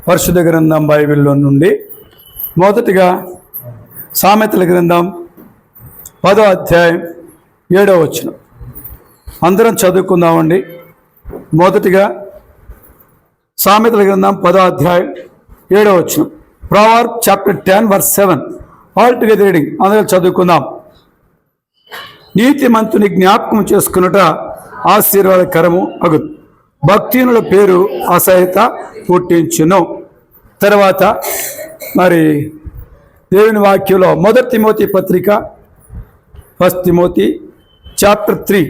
పరిశుద్ధ గ్రంథం బైబిల్లో నుండి మొదటిగా సామెతల గ్రంథం 10వ అధ్యాయం 7వ వచనం అందరం చదువుకుందామండి. మొదటిగా సామెతల గ్రంథం 10వ అధ్యాయం 7వ వచనం. Proverb chapter 10 verse 7. All together reading. అందరం చదువుకుందాం. నీతిమంతుని జ్ఞాపకం చేసుకున్నట ఆశీర్వాదకరము అగు, భక్తిహీనుల పేరు అసహ్యత పుట్టించును. తర్వాత మరి దేవుని వాక్యంలో 1 తిమోతి పత్రిక 1 తిమోతి చాప్టర్ 3,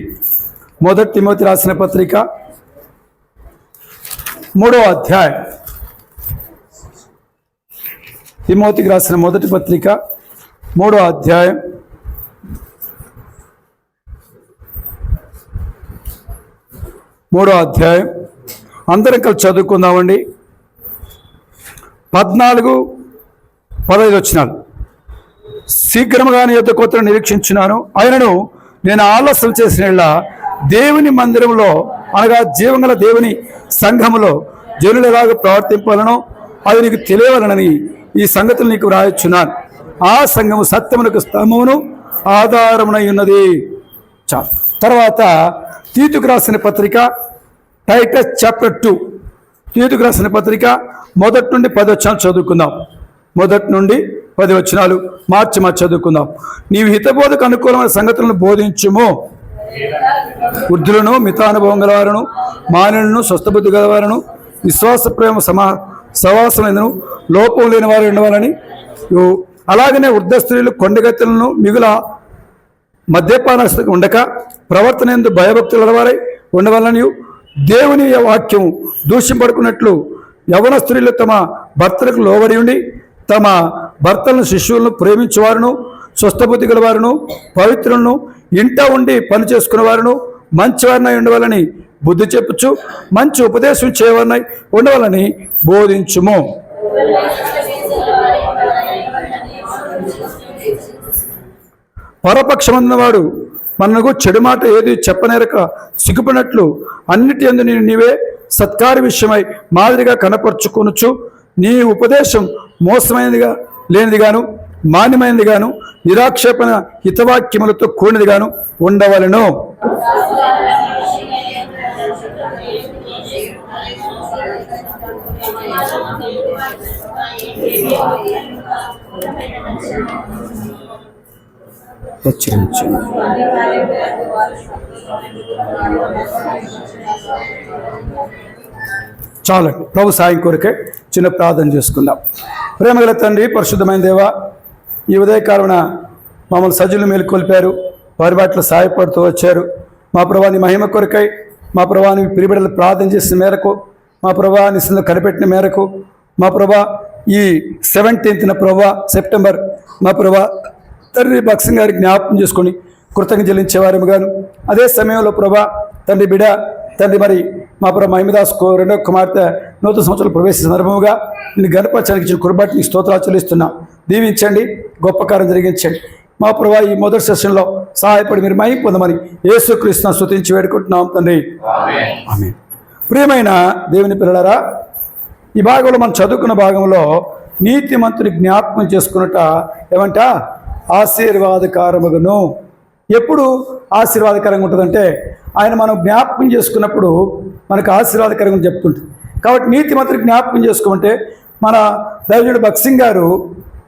1 తిమోతి రాసిన పత్రిక 3వ అధ్యాయం, తిమోతికి రాసిన మొదటి పత్రిక 3వ అధ్యాయం 3వ అధ్యాయం అందరం కలిసి చదువుకుందామండి. 14, 15 వచనాలు. శీఘ్రముగా నీ యొద్ద కొత్తను నిరీక్షించున్నాను, అయినను నేను ఆలస్యం చేసిన దేవుని మందిరంలో అనగా జీవంగల దేవుని సంఘములో జనులలాగా ప్రవర్తింపాలను అది నీకు తెలియవలనని ఈ సంగతులు నీకు వ్రాయొచ్చున్నాను. ఆ సంఘము సత్యమునకు స్తంభమును ఆధారమునై ఉన్నది. చాలు. తర్వాత తీతుకు రాసిన పత్రిక టైటస్ చాప్టర్ 2, తీతుకు రాసిన పత్రిక 1 నుండి 10 వచనాలు చదువుకుందాం. 1 నుండి 10 వచనాలు మార్చి చదువుకుందాం. నీవు హితబోధకు అనుకూలమైన సంగతులను బోధించుము. వృద్ధులను, మితానుభవం గలవారును, మానులను, స్వస్థబుద్ధి గలవారును, విశ్వాస ప్రేమ సవాసమైనను లోపం లేని వారు ఉండవాలని. అలాగనే వృద్ధ స్త్రీలు కొండగత్తెలను మిగుల మద్యపానస్థితి ఉండక ప్రవర్తన ఎందు భయభక్తులు గలవారై ఉండవాలని. దేవుని వాక్యం దూషింపడుకున్నట్లు యవన స్త్రీలు తమ భర్తలకు లోబడి ఉండి తమ భర్తలను శిష్యులను ప్రేమించేవారును, స్వస్థబుద్ధి గలవారును, పవిత్రులను, ఇంట ఉండి పని చేసుకునే వారును, మంచివారినై ఉండవాలని బుద్ధి చెప్పుచు మంచి ఉపదేశం చేయవారినై ఉండవాలని బోధించుము. పరపక్షమందునవాడు మనకు చెడు మాట ఏది చెప్పనేరక సిగ్గుపడినట్లు అన్నిటి యందు నీవే సత్కార్య విషయమై మాదిరిగా కనపరుచుకొనుచు నీ ఉపదేశం మోసమైనదిగా లేనిదిగాను, మాన్యమైనదిగాను, నిరాక్షేపణ హితవాక్యములతో కూడినదిగాను ఉండవలెను. చాలండి. ప్రభు సాయం కోరికే చిన్న ప్రార్థన చేసుకుందాం. ప్రేమగల తండ్రి, పరిశుద్ధమైన దేవ, ఈ ఉదయకాలన మమ్మల్ని సజ్జులు మేలుకొల్పారు, వారి బాటలో సహాయపడుతూ వచ్చారు. మా ప్రభాని మహిమ కొరకై, మా ప్రభాని పిలిబిడలు ప్రార్థన చేసిన మేరకు, మా ప్రభాని కనిపెట్టిన మేరకు, మా ప్రభా ఈ 17th ప్రభా సెప్టెంబర్ మా ప్రభా తండ్రి భక్సింగ్ గారికి జ్ఞాపకం చేసుకొని కృతజ్ఞత చెల్లించేవారేమో గాను, అదే సమయంలో ప్రభా తండ్రి బిడ తండ్రి మరి మా ప్రభా మహిమదాస్కు 2వ కుమార్తె నూతన సంవత్సరాలు ప్రవేశ సందర్భముగా నేను గణపరచడానికి ఇచ్చిన కుర్బాటి నీకు స్తోత్రాలు చెల్లిస్తున్నా. దీవించండి, గొప్ప కార్యం జరిగించండి. మా ప్రభా ఈ మొదటి సెషన్లో సహాయపడి మీరు మహిమ పొందమని యేసుక్రీస్తును స్తుతించి వేడుకుంటున్నాం తండ్రి, ఆమేన్. ప్రియమైన దేవుని పిల్లలారా, ఈ భాగంలో మనం చదువుకున్న భాగంలో నీతిమంతుని జ్ఞాపకం చేసుకున్నట ఏమంట ఆశీర్వాదకరమును. ఎప్పుడు ఆశీర్వాదకరంగా ఉంటుందంటే ఆయన మనం జ్ఞాపకం చేసుకున్నప్పుడు మనకు ఆశీర్వాదకరంగా చెప్తుంటుంది. కాబట్టి నీతిమంతుని జ్ఞాపకం చేసుకుంటే మన దైవజనుడు భక్సింగ్ గారు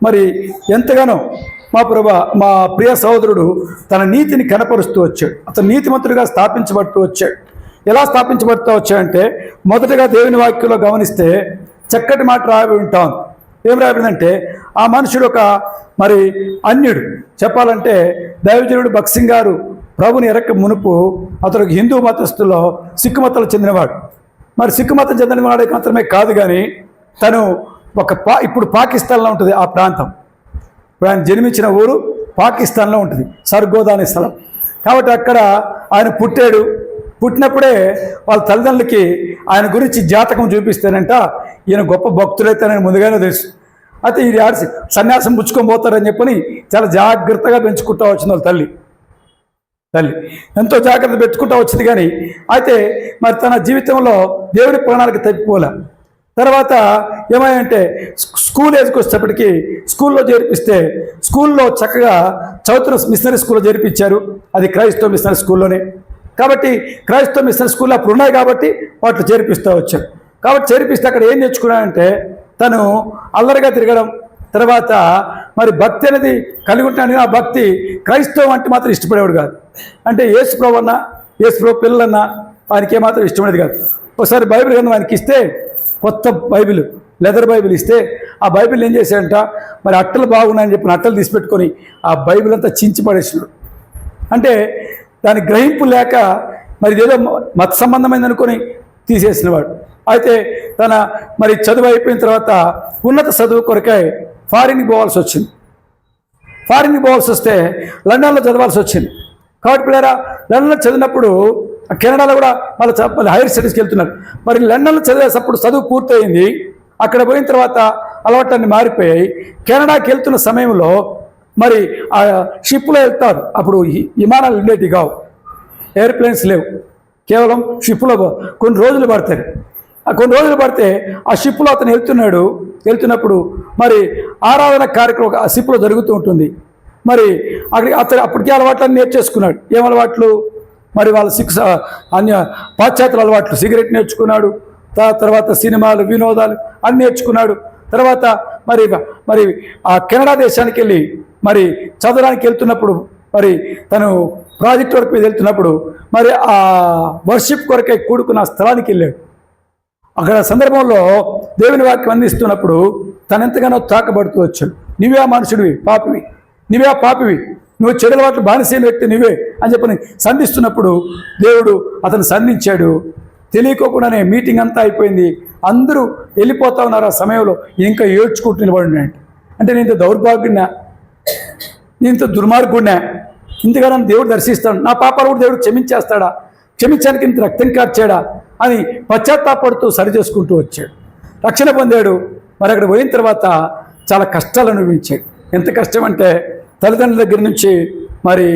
మరి ఎంతగానో మా ప్రభా మా ప్రియ సహోదరుడు తన నీతిని కనపరుస్తూ వచ్చాడు. అతను నీతిమంతుడిగా స్థాపించబడుతూ వచ్చాడు. ఎలా స్థాపించబడుతూ వచ్చాడంటే మొదటగా దేవుని వాక్యంలో గమనిస్తే చక్కటి మాట రాయబడి ఉంటాం. ఏం రాయబడిందంటే ఆ మనుషుడు ఒక మరి అన్యుడు. చెప్పాలంటే దైవజనుడు భక్సింగ్ గారు ప్రభుని ఎరక్క మునుపు అతడు హిందూ మతస్థుల్లో సిక్కు మతాలకు చెందినవాడు. మరి సిక్కు మతం చెందినవాడే మాత్రమే కాదు, కానీ తను ఇప్పుడు పాకిస్తాన్లో ఉంటుంది ఆ ప్రాంతం. ఇప్పుడు ఆయన జన్మించిన ఊరు పాకిస్తాన్లో ఉంటుంది, సర్గోదా అనే స్థలం. కాబట్టి అక్కడ ఆయన పుట్టాడు. పుట్టినప్పుడే వాళ్ళ తల్లిదండ్రులకి ఆయన గురించి జాతకం చూపిస్తేనంట ఈయన గొప్ప భక్తులైతేనని ముందుగానే తెలుసు. అయితే ఈ సన్యాసం పుచ్చుకొని పోతారని చెప్పని చాలా జాగ్రత్తగా పెంచుకుంటూ వచ్చింది వాళ్ళ తల్లి. ఎంతో జాగ్రత్త పెట్టుకుంటూ వచ్చింది. కానీ అయితే మరి తన జీవితంలో దేవుని ప్రాణాలకు తప్పిపోలే. తర్వాత ఏమంటే స్కూల్ ఏజ్కి వచ్చేటప్పటికి స్కూల్లో చేర్పిస్తే స్కూల్లో చక్కగా చదువుతున్న మిషనరీ స్కూల్లో చేర్పించారు. అది క్రైస్తవ మిషనరీ స్కూల్లోనే. కాబట్టి క్రైస్తవ మిషనరీ స్కూల్లో అప్పుడు ఉన్నాయి కాబట్టి వాటిలో చేర్పిస్తూ వచ్చారు. కాబట్టి చేర్పిస్తే అక్కడ ఏం నేర్చుకున్నాడంటే తను అల్లరిగా తిరగడం, తర్వాత మరి భక్తి అనేది కలిగి ఉంటాడు. ఆ భక్తి క్రైస్తవం అంటే మాత్రం ఇష్టపడేవాడు కాదు. అంటే యేసుప్రభు అన్నా యేసుప్రభు పిల్లలన్నా వానికి ఏమాత్రం ఇష్టపడేది కాదు. ఒకసారి బైబిల్ కన్నా వానికి ఇస్తే, కొత్త బైబిల్ లెదర్ బైబిల్ ఇస్తే ఆ బైబిల్ ఏం చేశాడంట, మరి అట్టలు బాగున్నాయని చెప్పిన అట్టలు తీసిపెట్టుకొని ఆ బైబిల్ అంతా చించి పడేసినాడు. అంటే దాని గ్రహింపు లేక మరి ఇదేదో మత సంబంధమైంది అనుకొని తీసేసినవాడు. అయితే తన మరి చదువు అయిపోయిన తర్వాత ఉన్నత చదువు కొరకై ఫారిన్కి పోవాల్సి వచ్చింది. ఫారిన్కి పోవాల్సి వస్తే లండన్లో చదవాల్సి వచ్చింది. కాబట్టి పిల్లరా లండన్లో చదివినప్పుడు కెనడాలో కూడా మళ్ళీ హైయర్ స్టడీస్కి వెళ్తున్నారు. మరి లండన్లో చదివేటప్పుడు చదువు పూర్తయింది. అక్కడ పోయిన తర్వాత అలవాట్లన్నీ మారిపోయాయి. కెనడాకి వెళ్తున్న సమయంలో మరి ఆ షిప్లో వెళ్తారు. అప్పుడు విమానాలు ఉండేవి కావు, ఎయిర్ప్లేన్స్ లేవు, కేవలం షిప్లో కొన్ని రోజులు పడతాయి. ఆ కొన్ని రోజులు పడితే ఆ షిప్లో అతను వెళ్తున్నప్పుడు మరి ఆరాధన కార్యక్రమం ఆ షిప్లో జరుగుతూ ఉంటుంది. మరి అతను అప్పటికే అలవాట్లన్నీ నేర్చేసుకున్నాడు. ఏం అలవాట్లు? మరి వాళ్ళ అన్య పాశ్చాత్య అలవాట్లు, సిగరెట్ నేర్చుకున్నాడు. తర్వాత సినిమాలు, వినోదాలు అన్నీ నేర్చుకున్నాడు. తర్వాత మరి ఆ కెనడా దేశానికి వెళ్ళి మరి చదవడానికి వెళ్తున్నప్పుడు మరి తను ప్రాజెక్ట్ వర్క్ మీద వెళ్తున్నప్పుడు మరి ఆ వర్షిప్ కొరకై కూడుకున్న స్థలానికి వెళ్ళాడు. అక్కడ సందర్భంలో దేవుని వాక్యం అందిస్తున్నప్పుడు తను ఎంతగానో తాకబడుతూ వచ్చాడు. నువ్వే ఆ మనుషుడివి, పాపివి, నువ్వే ఆ పాపివి, నువ్వు చెడుల వాటిని బానిసైన వ్యక్తి నువ్వే అని చెప్పని సంధిస్తున్నప్పుడు దేవుడు అతను సంధించాడు. తెలియకోకుండానే మీటింగ్ అంతా అయిపోయింది. అందరూ వెళ్ళిపోతా ఉన్నారు. ఆ సమయంలో ఇంకా ఏడ్చుకుంటూ నిలబడినాడు. అంటే నేను ఇంత దౌర్భాగ్యుడినా, నేను ఇంత దుర్మార్గుడినా, ఇంతగా నన్ను దేవుడు దర్శిస్తాడు, నా పాపాలు కూడా దేవుడు క్షమించేస్తాడా, క్షమించడానికి ఇంత రక్తం కార్చాడా అని పశ్చాత్తాపడుతూ సరి చేసుకుంటూ వచ్చాడు. రక్షణ పొందాడు. మరి అక్కడ పోయిన తర్వాత చాలా కష్టాలు అనుభవించాడు. ఎంత కష్టం అంటే తల్లిదండ్రుల దగ్గర నుంచి మరి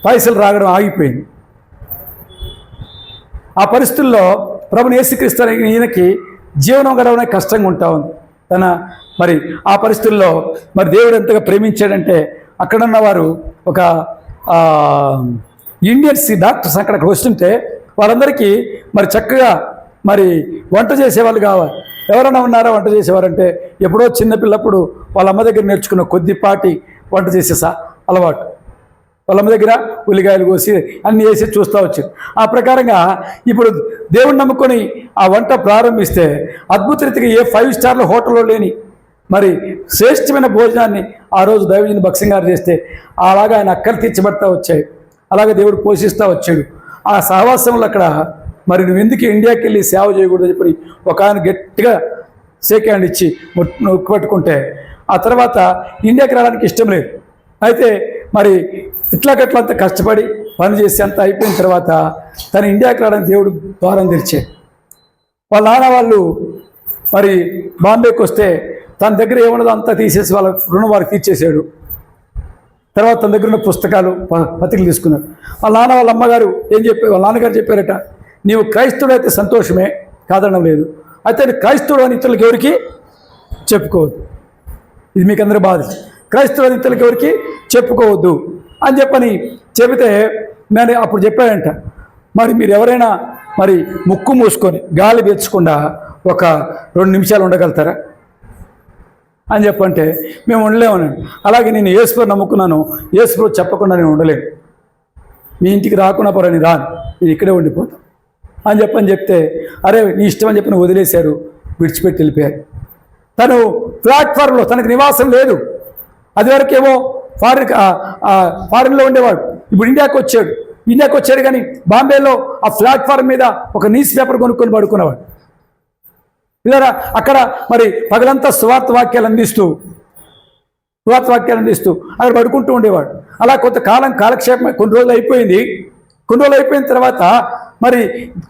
పైసలు రావడం ఆగిపోయింది. ఆ పరిస్థితుల్లో ప్రభుని యేసుక్రీస్తు ఈయనకి జీవనం గడవడం కష్టంగా ఉంటా ఉంది. మరి ఆ పరిస్థితుల్లో మరి దేవుడు ఎంతగా ప్రేమించాడంటే అక్కడున్న వారు ఒక ఇండియన్స్ డాక్టర్స్ అక్కడికి వస్తుంటే వాళ్ళందరికీ మరి చక్కగా మరి వంట చేసేవాళ్ళు కావాలి. ఎవరైనా ఉన్నారా వంట చేసేవారంటే ఎప్పుడో చిన్నపిల్లప్పుడు వాళ్ళ అమ్మ దగ్గర నేర్చుకున్న కొద్దిపాటి వంట చేసేసా అలవాటు. వాళ్ళ అమ్మ దగ్గర ఉల్లికాయలు కోసి అన్నీ వేసి చూస్తూ వచ్చారు. ఆ ప్రకారంగా ఇప్పుడు దేవుడిని నమ్ముకొని ఆ వంట ప్రారంభిస్తే అద్భుత రీతిగా ఏ 5 స్టార్ల హోటల్లో లేని మరి శ్రేష్టమైన భోజనాన్ని ఆ రోజు దైవజన భక్సింగ్ గారు చేస్తే అలాగా ఆయన అక్కలు తీర్చబడతా వచ్చాయి. అలాగే దేవుడు పోషిస్తూ వచ్చాడు. ఆ సహవాసంలో అక్కడ మరి నువ్వు ఎందుకు ఇండియాకి వెళ్ళి సేవ చేయకూడదు చెప్పి ఒక ఆయన గట్టిగా షేక్ హ్యాండ్ ఇచ్చి నొక్కి పట్టుకుంటే ఆ తర్వాత ఇండియాకి రావడానికి ఇష్టం లేదు. అయితే మరి ఇట్లాగట్లంత కష్టపడి పని చేసి అంత అయిపోయిన తర్వాత తను ఇండియాకి రావడానికి దేవుడు ద్వారం తెరిచాడు. వాళ్ళ నాన్న వాళ్ళు మరి బాంబేకి వస్తే తన దగ్గర ఏమున్నదో అంతా తీసేసి వాళ్ళ రుణం వారికి తీర్చేసాడు. తర్వాత తన దగ్గర ఉన్న పుస్తకాలు పత్రికలు తీసుకున్నారు. వాళ్ళ నాన్న వాళ్ళ అమ్మగారు వాళ్ళ నాన్నగారు చెప్పారట, నీవు క్రైస్తవుడు అయితే సంతోషమే, కాదనడం లేదు, అయితే క్రైస్తవుడు అని ఇతరులకు ఎవరికి చెప్పుకోవద్దు. ఇది మీకు అందరూ బాధ. క్రైస్తవుడు అని ఇతరులకు ఎవరికి చెప్పుకోవద్దు అని చెప్పని చెబితే నేను అప్పుడు చెప్పాడంట, మరి మీరు ఎవరైనా మరి ముక్కు మూసుకొని గాలి పీల్చకుండా ఒక 2 నిమిషాలు ఉండగలుగుతారా అని చెప్పంటే మేము ఉండలేమనండి. అలాగే నేను యేసుప్రభువు నమ్ముకున్నాను, యేసుప్రభువు చెప్పకుండా నేను ఉండలేను, మీ ఇంటికి రాకుండా పరని రాను, నేను ఇక్కడే ఉండిపోతాను అని చెప్తే అరే నీ ఇష్టం అని చెప్పి వదిలేశారు, విడిచిపెట్టి వెళ్ళిపోయారు. తను ప్లాట్ఫామ్లో తనకు నివాసం లేదు. అది వరకేమో ఫారిన్లో ఉండేవాడు. ఇప్పుడు ఇండియాకి వచ్చాడు కానీ బాంబేలో ఆ ప్లాట్ఫామ్ మీద ఒక న్యూస్ పేపర్ కొనుక్కొని పడుకునేవాడు. ఇలా అక్కడ మరి పగలంతా సువార్త వాక్యాలు అందిస్తూ అక్కడ పడుకుంటూ ఉండేవాడు. అలా కాలక్షేపం కొన్ని రోజులు అయిపోయిన తర్వాత మరి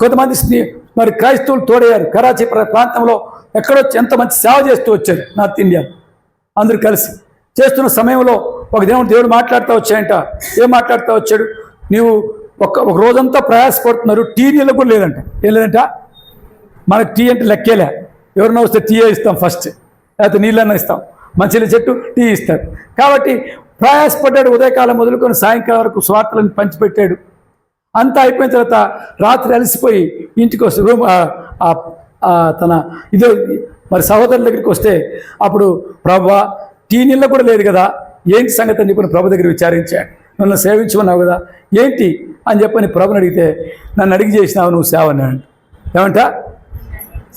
కొంతమంది మరి క్రైస్తవులు తోడయ్యారు. కరాచీ ప్రాంతంలో ఎక్కడో ఎంత మంచి సేవ చేస్తూ వచ్చారు నార్త్ ఇండియా. అందరూ కలిసి చేస్తున్న సమయంలో ఒక దేవుడు మాట్లాడుతూ వచ్చాయంట. ఏం మాట్లాడుతూ వచ్చాడు, నీవు ఒక రోజంతా ప్రయాసపడుతున్నారు, టీ నీళ్ళు కూడా లేదంట. ఏం లేదంట, మనకు టీ అంటే లెక్కేలే, ఎవరన్నా వస్తే టీయే ఇస్తాం ఫస్ట్, లేకపోతే నీళ్ళన్నా ఇస్తాం, మంచినీళ్ళ చెట్టు టీ ఇస్తారు. కాబట్టి ప్రయాసపడ్డాడు, ఉదయకాలం మొదలుకొని సాయంకాలం వరకు స్వార్థలను పంచిపెట్టాడు. అంతా అయిపోయిన తర్వాత రాత్రి అలసిపోయి ఇంటికి వస్తే తన ఇదే మరి సహోదరుల దగ్గరికి వస్తే అప్పుడు ప్రభువా టీ నీళ్ళ కూడా లేదు కదా, ఏంటి సంగతి అని చెప్పని ప్రభు దగ్గర విచారించాడు. నన్ను సేవించమన్నావు కదా ఏంటి అని చెప్పని ప్రభుని అడిగితే, నన్ను అడిగి చేసినావు నువ్వు సేవ అన్నాడు. ఏమంట,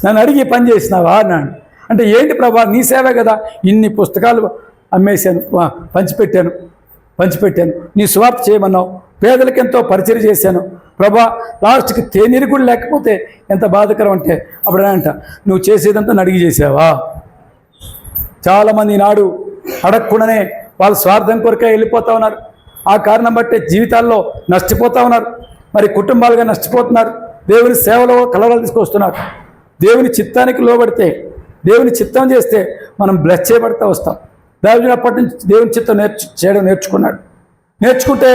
నన్ను అడిగి పని చేసినావా అన్నాడు. అంటే ఏంటి ప్రభా, నీ సేవే కదా, ఇన్ని పుస్తకాలు అమ్మేశాను, పంచిపెట్టాను, నీ సువార్త చేయమన్నావు, పేదలకు ఎంతో పరిచయం చేశాను ప్రభా, లాస్ట్కి తేనీరు కూడా లేకపోతే ఎంత బాధకరం అంటే అప్పుడు అంట, నువ్వు చేసేదంతా నడిగి చేసావా. చాలామంది ఈనాడు అడగకుండానే వాళ్ళ స్వార్థం కొరకే వెళ్ళిపోతూ ఉన్నారు. ఆ కారణం బట్టే జీవితాల్లో నష్టపోతూ ఉన్నారు, మరి కుటుంబాలుగా నష్టపోతున్నారు, దేవుని సేవలో కలవరాలు తీసుకొస్తున్నారు. దేవుని చిత్తానికి లోబడితే, దేవుని చిత్తం చేస్తే మనం బ్లెస్ చేయబడతా వస్తాం. దావీదు అప్పటి నుంచి దేవుని చిత్తం చేయడం నేర్చుకుంటే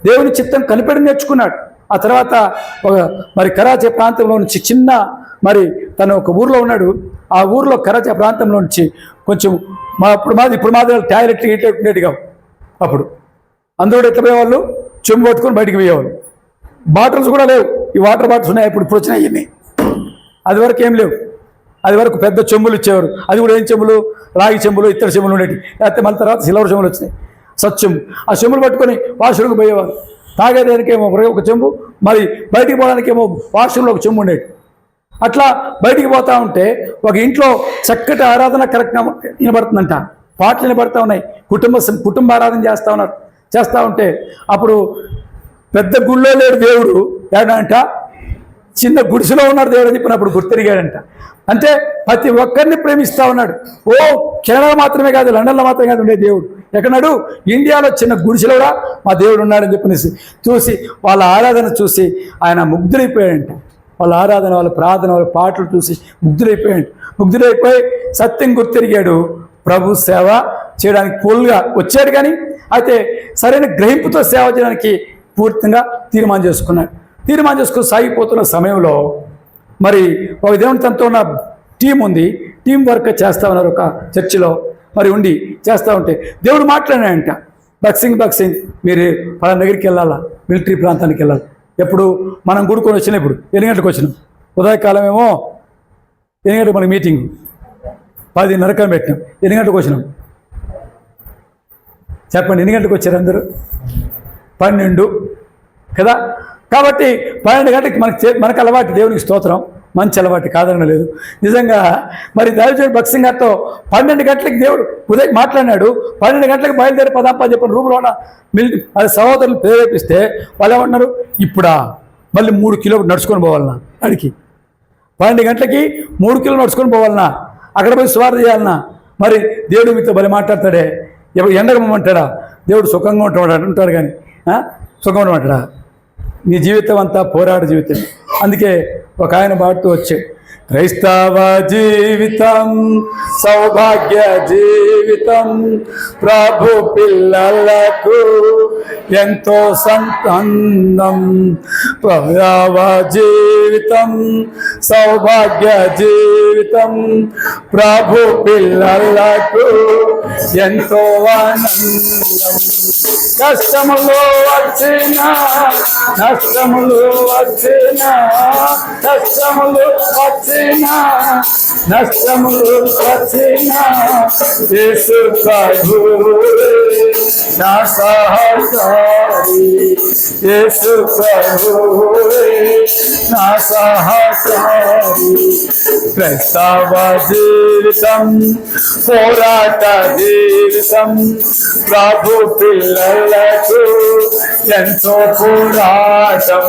దేవుని చిత్తం కనిపెట్టి నేర్చుకున్నాడు. ఆ తర్వాత మరి కరాచీ ప్రాంతంలో నుంచి చిన్న మరి తను ఒక ఊర్లో ఉన్నాడు. ఆ ఊర్లో కరాచీ ప్రాంతంలో నుంచి కొంచెం ఇప్పుడు మాది టాయిలెట్ ఉండేట్టుగా అప్పుడు అందరూ ఎట్లా పోయేవాళ్ళు, చెంబు పట్టుకొని బయటికి పోయేవాళ్ళు. బాటిల్స్ కూడా లేవు, ఈ వాటర్ బాటిల్స్ ఉన్నాయి, ఇప్పుడు వచ్చినాయి ఇన్ని. అది వరకు ఏం లేవు, అది వరకు పెద్ద చెంబులు ఇచ్చేవారు. అది కూడా ఏం చెంబులు, రాగి చెంబులు, ఇతర చెంబులు ఉండేవి. లేకపోతే మళ్ళీ తర్వాత సిల్వర్ చెంబులు వచ్చినాయి, సత్చెంబు. ఆ చెంబులు పట్టుకొని వాష్రూమ్కి పోయేవారు. తాగేదానికేమో ఒక చెంబు, మరి బయటికి పోవడానికేమో వాష్రూమ్లో ఒక చెంబు ఉండేది. అట్లా బయటికి పోతూ ఉంటే ఒక ఇంట్లో చక్కటి ఆరాధన కరెక్ట్గా వినబడుతుందంట, పాటలు వినబడుతూ ఉన్నాయి, కుటుంబ ఆరాధన చేస్తూ ఉంటే అప్పుడు పెద్ద గుళ్ళో లేడు దేవుడు, ఏడంట చిన్న గుడిసెలో ఉన్నాడు దేవుడు అని చెప్పినప్పుడు గుర్తిరిగాడంట. అంటే ప్రతి ఒక్కరిని ప్రేమిస్తూ ఉన్నాడు. ఓ కెనడా మాత్రమే కాదు, లండన్లో మాత్రమే కాదు ఉండే దేవుడు, ఎక్కడాడు ఇండియాలో చిన్న గుడిసెలో కూడా మా దేవుడు ఉన్నాడని చెప్పనేసి చూసి వాళ్ళ ఆరాధన చూసి ఆయన ముగ్ధులైపోయాడంట. వాళ్ళ ఆరాధన, వాళ్ళ ప్రార్థన, వాళ్ళ పాటలు చూసి ముగ్ధులైపోయి సత్యం గుర్తిరిగాడు. ప్రభు సేవ చేయడానికి ఫుల్గా వచ్చాడు. కానీ అయితే సరైన గ్రహింపుతో సేవ చేయడానికి పూర్తిగా తీర్మానం చేసుకుని సాగిపోతున్న సమయంలో మరి ఒక దేవుని తనతో ఉన్న టీం ఉంది, టీం వర్క్ చేస్తూ ఉన్నారు ఒక చర్చిలో. మరి ఉండి చేస్తూ ఉంటే దేవుడు మాట్లాడాడంట, బక్సింగ్ మీరు పలానా దగ్గరికి వెళ్ళాలా, మిలిటరీ ప్రాంతానికి వెళ్ళాలి. ఎప్పుడు మనం గుడుకొని వచ్చినా, ఇప్పుడు 8 గంటలకు వచ్చినాం, ఉదయకాలం ఏమో 8 గంటలకు మనకి మీటింగ్, 10:30 పెట్టినాం, 8 గంటలకు వచ్చినాం. చెప్పండి, 8 గంటలకు వచ్చారు అందరూ? 12 కదా. కాబట్టి 12 గంటలకి మనకు అలవాటు, దేవునికి స్తోత్రం, మంచి అలవాటు కాదనలేదు. నిజంగా మరి దావీదు బక్సింగ్ గారితో 12 గంటలకి దేవుడు ఉదయం మాట్లాడినాడు. 12 గంటలకు బయలుదేరి పదాంప చెప్పిన రూమ్లో ఉన్న అది సహోదరులు ప్రేరేపిస్తే వాళ్ళు ఏమన్నారు, ఇప్పుడా మళ్ళీ 3 కిలోమీటర్లు నడుచుకొని పోవాలన్నా, అడిగి 12 గంటలకి 3 కిలోమీటర్లు నడుచుకొని పోవాలన్నా, అక్కడ పోయి స్వార్థ చేయాలన్నా. మరి దేవుడు మీతో బలి మాట్లాడతాడే, ఎండగమంటాడా, దేవుడు సుఖంగా ఉంటాడు కానీ సుఖంగా ఉండమంటాడా? నీ జీవితం అంతా పోరాడు జీవితం. అందుకే ఒక ఆయన పాడుతూ వచ్చే, క్రైస్తవ జీవితం సౌభాగ్య జీవితం, ప్రభు పిల్లలకు ఎంతో సంతానం. క్రైస్తవ జీవితం సౌభాగ్య జీవితం, ప్రభు పిల్లలకు ఎంతో ఆనందం. కష్టములు వచ్చినా నష్టములు వచ్చినా, కష్టములు వచ్చినా నష్టములు వచ్చినా, యేసు ప్రభువే నా సహకారి, యేసు ప్రభువే నా సహకారి. క్రైస్తవ జీవితం పోరాట జీవితం, ప్రభు పిల్లలకు ఎంతో పోరాటం.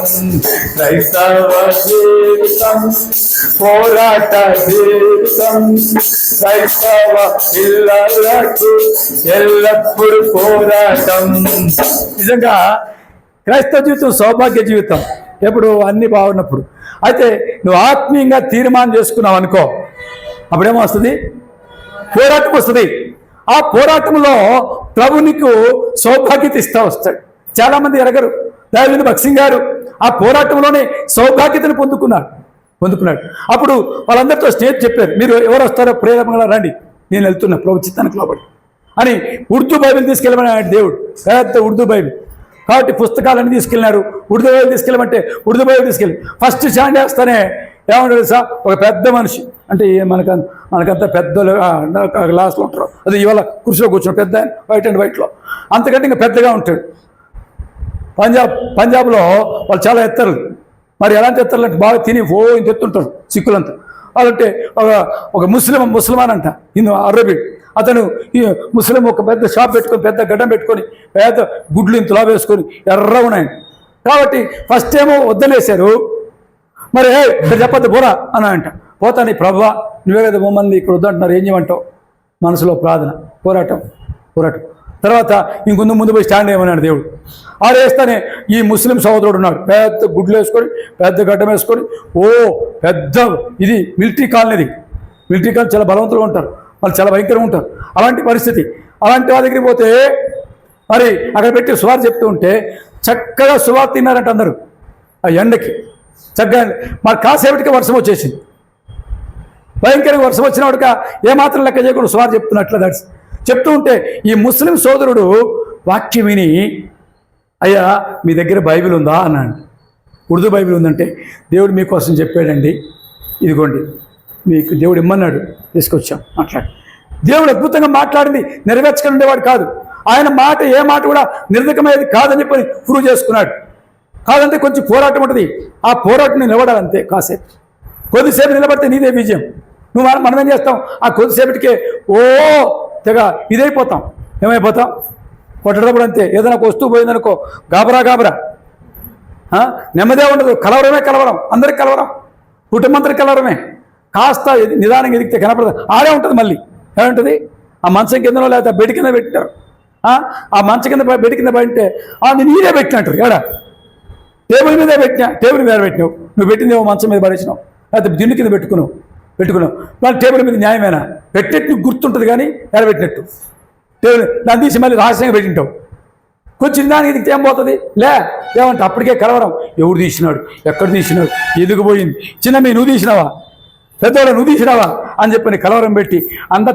క్రైస్తవ జీవితం పోరాట జీవితం, క్రైస్తవ పిల్లలకు ఎల్లప్పుడూ పోరాటం. నిజంగా క్రైస్తవ జీవితం సౌభాగ్య జీవితం, ఎప్పుడు అన్నీ బాగున్నప్పుడు. అయితే నువ్వు ఆత్మీయంగా తీర్మానం చేసుకున్నావు అనుకో, అప్పుడేమో వస్తుంది, పోరాటం వస్తుంది. ఆ పోరాటంలో ప్రభు నీకు సౌభాగ్యత ఇస్తూ వస్తాడు. చాలామంది ఎరగరు. దావీదు బక్సింగ్ గారు ఆ పోరాటంలోనే సౌభాగ్యతను పొందుకున్నాడు. పొందుకున్నాడు. అప్పుడు వాళ్ళందరితో స్నేహితు చెప్పారు, మీరు ఎవరు వస్తారో ప్రేరేపంగా రండి, నేను వెళ్తున్నా ప్రభు చిత్తానికి లోబడి అని. ఉర్దూ బైబిల్ తీసుకెళ్ళమని ఆయన దేవుడు, పెద్ద ఉర్దూ బైబిల్. కాబట్టి పుస్తకాలన్నీ తీసుకెళ్ళినారు. ఉర్దూ బైబిల్ తీసుకెళ్ళమంటే ఉర్దూ బైబిల్ తీసుకెళ్ళి ఫస్ట్ స్టాండ్ చేస్తానే ఏమంటారు సార్, ఒక పెద్ద మనిషి అంటే మనకంత పెద్ద గ్లాస్లో ఉంటారు, అది ఇవాళ కుర్చీలో కూర్చొని పెద్ద వైట్ అండ్ వైట్లో, అంతకంటే ఇంకా పెద్దగా ఉంటాడు. పంజాబ్లో వాళ్ళు చాలా ఎత్తరు. మరి ఎలాంటి ఎత్తర్లు అంటే బాగా తిని ఇంత ఎత్తుంటారు సిక్కులంతా. వాళ్ళంటే ఒక ముస్లిమాన్ అంట, హిందూ అరబీ, అతను ఈ ముస్లిం ఒక పెద్ద షాప్ పెట్టుకొని పెద్ద గడ్డం పెట్టుకొని పెద్ద గుడ్లు ఇంతలా వేసుకొని ఎర్ర ఉన్నాయి. కాబట్టి ఫస్ట్ ఏమో వద్దలేశారు. మరి ఇక్కడ చెప్పద్దు పోరా అని అంట. పోతాను ప్రభువా, నువ్వే కదా బొమ్మల్ని ఇక్కడ వద్దంటున్నారు, ఏం చేయమంటావు? మనసులో ప్రార్థన, పోరాటం. తర్వాత ముందు పోయి స్టాండ్ ఏమన్నాడు దేవుడు. ఆడేస్తానే ఈ ముస్లిం సహోదరుడు ఉన్నాడు, పెద్ద గుడ్లు వేసుకొని పెద్ద గడ్డం వేసుకొని, పెద్ద ఇది మిలిటరీ కాలనీ. మిలిటరీ కాలనీ చాలా బలవంతులుగా ఉంటారు, వాళ్ళు చాలా భయంకరంగా ఉంటారు. అలాంటి పరిస్థితి. అలాంటి వాళ్ళ దగ్గరికి పోతే మరి అక్కడ పెట్టి సువార్త చెప్తూ ఉంటే చక్కగా సువార్త తిన్నారంట అందరూ. ఆ ఎండకి చక్కగా మరి కాసేపటికి వర్షం వచ్చేసింది. భయంకరంగా వర్షం వచ్చినవాడుక ఏమాత్రం లెక్క చేయకుండా సువార్త చెప్తున్నట్లు దాడి చెప్తూ ఉంటే ఈ ముస్లిం సోదరుడు వాక్యం విని, అయ్యా మీ దగ్గర బైబిల్ ఉందా అన్నాడు. ఉర్దూ బైబిల్ ఉందంటే, దేవుడు మీకోసం చెప్పాడండి, ఇదిగోండి మీకు దేవుడు ఇమ్మన్నాడు, తీసుకొచ్చాం. మాట్లాడు. దేవుడు అద్భుతంగా మాట్లాడింది నెరవేర్చుకుని ఉండేవాడు కాదు. ఆయన మాట ఏ మాట కూడా నిర్ణయమయ్యేది కాదని చెప్పి ప్రూవ్ చేసుకున్నాడు. కాదంటే కొంచెం పోరాటం ఉంటుంది, ఆ పోరాటం నిలబడాలంతే. కాసేపు కొద్దిసేపు నిలబడితే నీదే విజయం. మనం ఏం చేస్తాం, ఆ కొద్దిసేపటికే తెగ ఇదైపోతాం. ఏమైపోతాం? కొట్టడప్పుడు అంతే. ఏదైనా ఒక వస్తువు పోయిందనుకో గాబరా నెమ్మదే ఉండదు. కలవరం, అందరికి కలవరం, కుటుంబంతో కలవరమే. కాస్త నిదానంగా ఎదిగితే కనపడదు, ఆడే ఉంటుంది. మళ్ళీ ఏముంటుంది? ఆ మంచం కిందనో లేకపోతే బెడ్ కింద పెట్టినారు. ఆ మంచం కింద బెడ్ కింద పడితే అది నీరే పెట్టినట్టు. ఏడా టేబుల్ మీదే పెట్టినా, టేబుల్ మీద పెట్టినావు, నువ్వు పెట్టిందేమో మంచం మీద పడేసినావు, లేకపోతే దిండు కింద పెట్టుకున్నావు. వాళ్ళ టేబుల్ మీద న్యాయమేనా? పెట్టినట్టు గుర్తుంటుంది కానీ ఎడబెట్టినట్టు టేబుల్ దాన్ని తీసి మళ్ళీ రహస్యంగా పెట్టింటావు. కొంచెం దానికి ఇది ఏం పోతుంది? ఏమంటే అప్పటికే కలవరం. ఎవడు తీసినాడు, ఎక్కడ తీసినాడు, ఎదుగు పోయింది, చిన్న నువ్వు తీసినావా, పెద్దవాడు నువ్వు తీసినావా అని చెప్పని కలవరం పెట్టి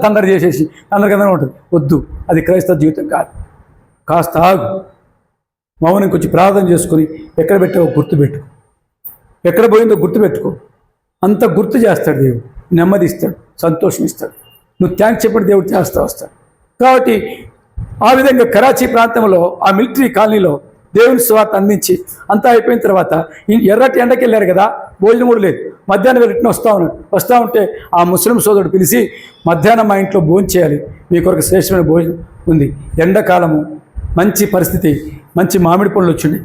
తొందర చేసేసి అందరికీ ఉంటుంది. వద్దు, అది క్రైస్తవ జీవితం కాదు. కాస్త ఆగు, మౌనం కొంచెం ప్రార్థన చేసుకొని ఎక్కడ పెట్టావో గుర్తుపెట్టుకో, ఎక్కడ పోయిందో గుర్తుపెట్టుకో. అంత గుర్తు చేస్తాడు దేవుడు, నెమ్మది ఇస్తాడు, సంతోషం ఇస్తాడు. నువ్వు థ్యాంక్స్ చెప్పి దేవుడు చేస్తూ వస్తాడు. కాబట్టి ఆ విధంగా కరాచీ ప్రాంతంలో ఆ మిలిటరీ కాలనీలో దేవుని సువార్త అందించి అంతా అయిపోయిన తర్వాత ఎర్రటి ఎండకి వెళ్ళారు కదా, భోజనం కూడా లేదు. మధ్యాహ్నం రిటర్న్ వస్తూ ఉంటే ఆ ముస్లిం సోదరుడు పిలిచి, మధ్యాహ్నం మా ఇంట్లో భోజనం చేయాలి, మీ కొరకు శ్రేష్టమైన భోజనం ఉంది. ఎండాకాలము, మంచి పరిస్థితి, మంచి మామిడి పనులు వచ్చింది.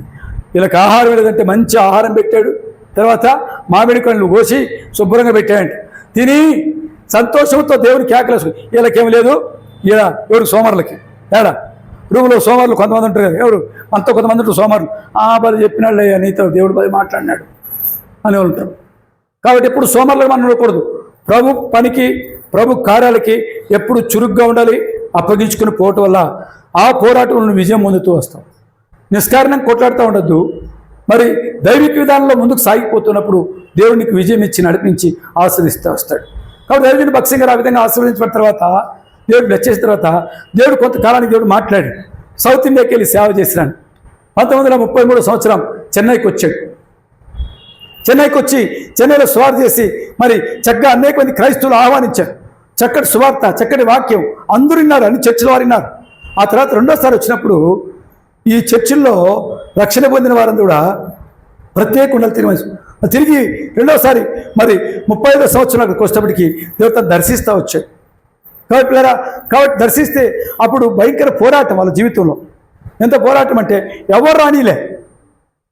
వీళ్ళకి ఆహారం లేదంటే మంచి ఆహారం పెట్టాడు. తర్వాత మామిడి పండ్లు కోసి శుభ్రంగా పెట్టాయంట. తిని సంతోషంతో దేవుని కేకలేసు. వీళ్ళకేం లేదు, ఇలా ఎవరు సోమరులకి ఏడా రూములో సోమరులు కొంతమంది ఉంటారు కదా, ఎవరు అంత కొంతమంది ఉంటారు సోమరులు. బలి చెప్పినాడు నీతో దేవుడు బలి మాట్లాడినాడు అని ఉంటారు. కాబట్టి ఎప్పుడు సోమరులుగా మనం ఉండకూడదు. ప్రభు పనికి, ప్రభు కార్యాలకి ఎప్పుడు చురుగ్గా ఉండాలి. అప్పగించుకుని పోవటం వల్ల ఆ పోరాటంలో విజయం పొందుతూ వస్తాం. నిష్కారణంగా కొట్లాడుతూ ఉండద్దు. మరి దైవిక విధానంలో ముందుకు సాగిపోతున్నప్పుడు దేవునికి విజయం ఇచ్చి నడిపించి ఆశీర్వదిస్తూ వస్తాడు. కాబట్టి దైవజనుడు భక్సింగ్ గారు ఆ విధంగా ఆశీర్వదించిన తర్వాత, దేవుడు బ్లెస్ చేసిన తర్వాత, దేవుడు కొంతకాలానికి దేవుడు మాట్లాడి సౌత్ ఇండియాకి వెళ్ళి సేవ చేసినాను. 1933 సంవత్సరం చెన్నైకి వచ్చాడు. చెన్నైకి వచ్చి చెన్నైలో సువార్త చేసి మరి చక్కగా అనేక మంది క్రైస్తవులు ఆహ్వానించారు. చక్కటి సువార్త, చక్కటి వాక్యం అందరూ విన్నారు, అన్ని చర్చిల వారు విన్నారు. ఆ తర్వాత రెండోసారి వచ్చినప్పుడు ఈ చర్చిల్లో రక్షణ పొందిన వారందరూ కూడా ప్రత్యేక ఉండాలి. తిరిగి రెండోసారి మరి 35వ సంవత్సరాలకు వచ్చేటప్పటికి దేవుడు దర్శిస్తూ వచ్చాడు. కాబట్టి దర్శిస్తే అప్పుడు భయంకర పోరాటం వాళ్ళ జీవితంలో. ఎంత పోరాటం అంటే ఎవరు రానిలే,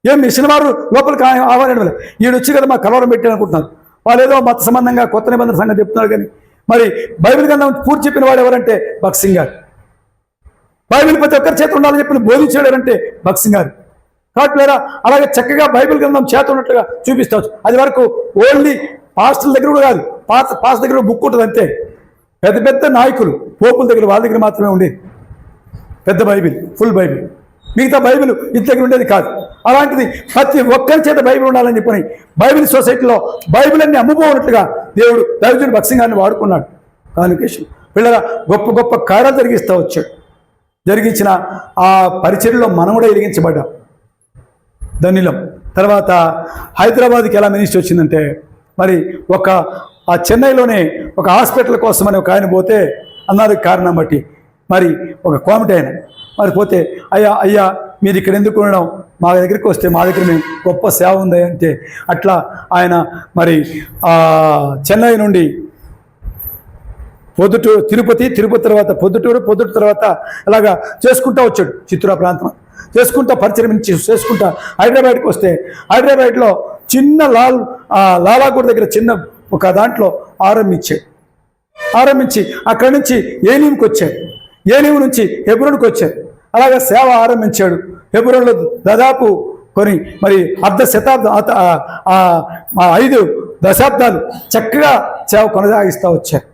ఏం మిషన్ వారు లోపలికి ఆహ్వానం. ఈడు వచ్చి కదా మా కలవరం పెట్టాను అనుకుంటున్నారు. వాళ్ళు ఏదో మత సంబంధంగా కొత్త నిబంధన సంగతి చెప్తున్నారు. కానీ మరి బైబిల్ గ్రంథం పూర్తి చెప్పిన వాడు ఎవరంటే భక్సింగ్ గారు. బైబిల్ ప్రతి ఒక్కరి చేత ఉండాలని చెప్పి బోధించాడు అంటే భక్సింగ్ గారు. కాబట్టి అలాగే చక్కగా బైబిల్ గ్రంథం చేత ఉన్నట్లుగా చూపిస్తావచ్చు. అది వరకు ఓన్లీ పాస్టర్ల దగ్గర కూడా కాదు, పాస్టర్ దగ్గర బుక్ ఉంటుంది అంతే. పెద్ద పెద్ద నాయకులు, పోపుల దగ్గర, వాళ్ళ దగ్గర మాత్రమే ఉండేది పెద్ద బైబిల్, ఫుల్ బైబిల్. మిగతా బైబిల్ ఇంటి దగ్గర ఉండేది కాదు. అలాంటిది ప్రతి ఒక్కరి చేత బైబిల్ ఉండాలని చెప్పని బైబిల్ సొసైటీలో బైబిల్ అన్ని అమ్ముకోనట్లుగా దేవుడు దైవజనుడు భక్త్ సింగ్ గారిని వాడుకున్నాడు. కాన్వకేషన్ పిల్లల గొప్ప గొప్ప కార్యాలు జరిగిస్తూ వచ్చాడు. జరిగించిన ఆ పరిచర్యలో మనం కూడా వెలిగించబడ్డాం, ధన్యులం. తర్వాత హైదరాబాద్కి ఎలా మినిస్ట్రీ వచ్చిందంటే, మరి ఆ చెన్నైలోనే ఒక హాస్పిటల్ కోసమని ఒక ఆయన పోతే అన్నారు కారణం బట్టి, మరి ఒక కోమటి ఆయన మరి పోతే, అయ్యా మీరు ఇక్కడ ఎందుకు ఉండడం, మా దగ్గరికి వస్తే మా దగ్గర మేము గొప్ప సేవ ఉంది అంటే, అట్లా ఆయన మరి చెన్నై నుండి పొద్దుటూరు, తిరుపతి తర్వాత పొద్దుటూరు తర్వాత ఇలాగా చేసుకుంటూ వచ్చాడు. చిత్తూరు ప్రాంతం చేసుకుంటా పరిచయం చేసుకుంటా హైదరాబాద్కి వస్తే, హైదరాబాద్లో చిన్న లాలాగూడ దగ్గర చిన్న ఒక దాంట్లో ఆరంభించి అక్కడి నుంచి ఏలీంకి వచ్చాడు, ఏలీం నుంచి హెబ్రోన్కి వచ్చాడు. అలాగే సేవ ఆరంభించాడు. హెబ్రోన్లో దాదాపు మరి 5 దశాబ్దాలు చక్కగా సేవ కొనసాగిస్తూ వచ్చారు.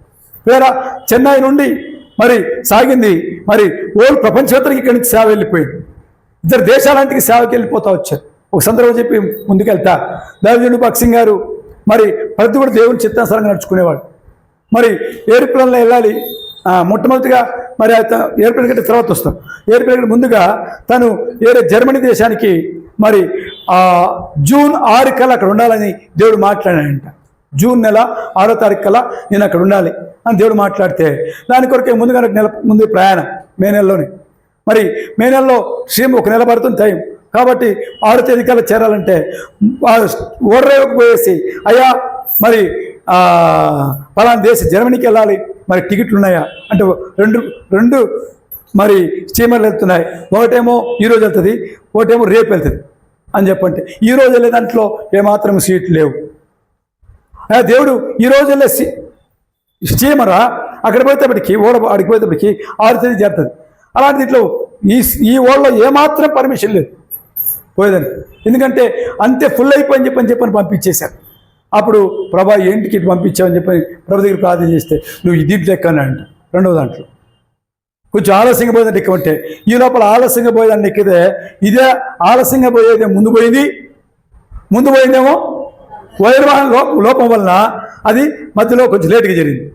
వేరే చెన్నై నుండి మరి సాగింది, మరి ఓల్డ్ ప్రపంచంతరికి ఇక్కడి నుంచి సేవ వెళ్ళిపోయింది. 2 దేశాలంటికి సేవకి వెళ్ళిపోతూ వచ్చారు. ఒక సందర్భం చెప్పి ముందుకెళ్తా, దైవజనుడు భక్త్ సింగ్ గారు మరి ప్రతి కూడా దేవుని చిత్తానుసారంగా నడుచుకునేవాడు. మరి ఏరోప్లేన్లో వెళ్ళాలి, మొట్టమొదటిగా మరి ఏరోప్లేన్ కంటే తర్వాత వస్తాం. ఏరోప్లేన్ ముందుగా తను జర్మనీ దేశానికి మరి జూన్ 6 కల్లా అక్కడ ఉండాలని దేవుడు మాట్లాడాడంట. జూన్ నెల 6వ తారీఖు కల్లా నేను అక్కడ ఉండాలి అని దేవుడు మాట్లాడితే, దాని కొరకే ముందుగా నెల ముందు ప్రయాణం మే నెలలోనే. మరి మే నెలలో ఒక నెల పడుతుంది టైం కాబట్టి 6వ తేదీ కల్లా చేరాలంటే ఓడరేవుకు పోయేసి, అయ్యా మరి పలానా దేశం జర్మనీకి వెళ్ళాలి, మరి టికెట్లు ఉన్నాయా అంటే రెండు మరి స్టీమర్లు వెళ్తున్నాయి, ఒకటేమో ఈరోజు వెళ్తుంది, ఒకటేమో రేపు వెళ్తుంది అని చెప్పంటే, ఈరోజు వెళ్ళే దాంట్లో ఏమాత్రం సీట్లు లేవు. దేవుడు ఈరోజు వెళ్ళే స్టీమరా అక్కడ పోయేటప్పటికి అడిగి పోయేటప్పటికి 6వ తేదీ చేరుతుంది. అలాంటి దీంట్లో ఈ ఓడలో ఏమాత్రం పర్మిషన్ లేదు పోయేదానికి, ఎందుకంటే అంతే ఫుల్ అయిపోయింది చెప్పని పంపించేశారు. అప్పుడు ప్రభా ఏంటికి ఇటు పంపించావని చెప్పని ప్రభు దగ్గర ప్రార్థన చేస్తే, నువ్వు దీంట్లో ఎక్కని అంట. 2వ దాంట్లో కొంచెం ఆలస్యంగా పోయేదాన్ని ఎక్కమంటే, ఈ లోపల ఆలస్యంగా పోయేదాన్ని ఎక్కితే, ఇదే ఆలస్యంగా పోయేదే ముందు పోయిందేమో వైర్ వాహన లోపం వలన అది మధ్యలో కొంచెం లేటుగా జరిగింది.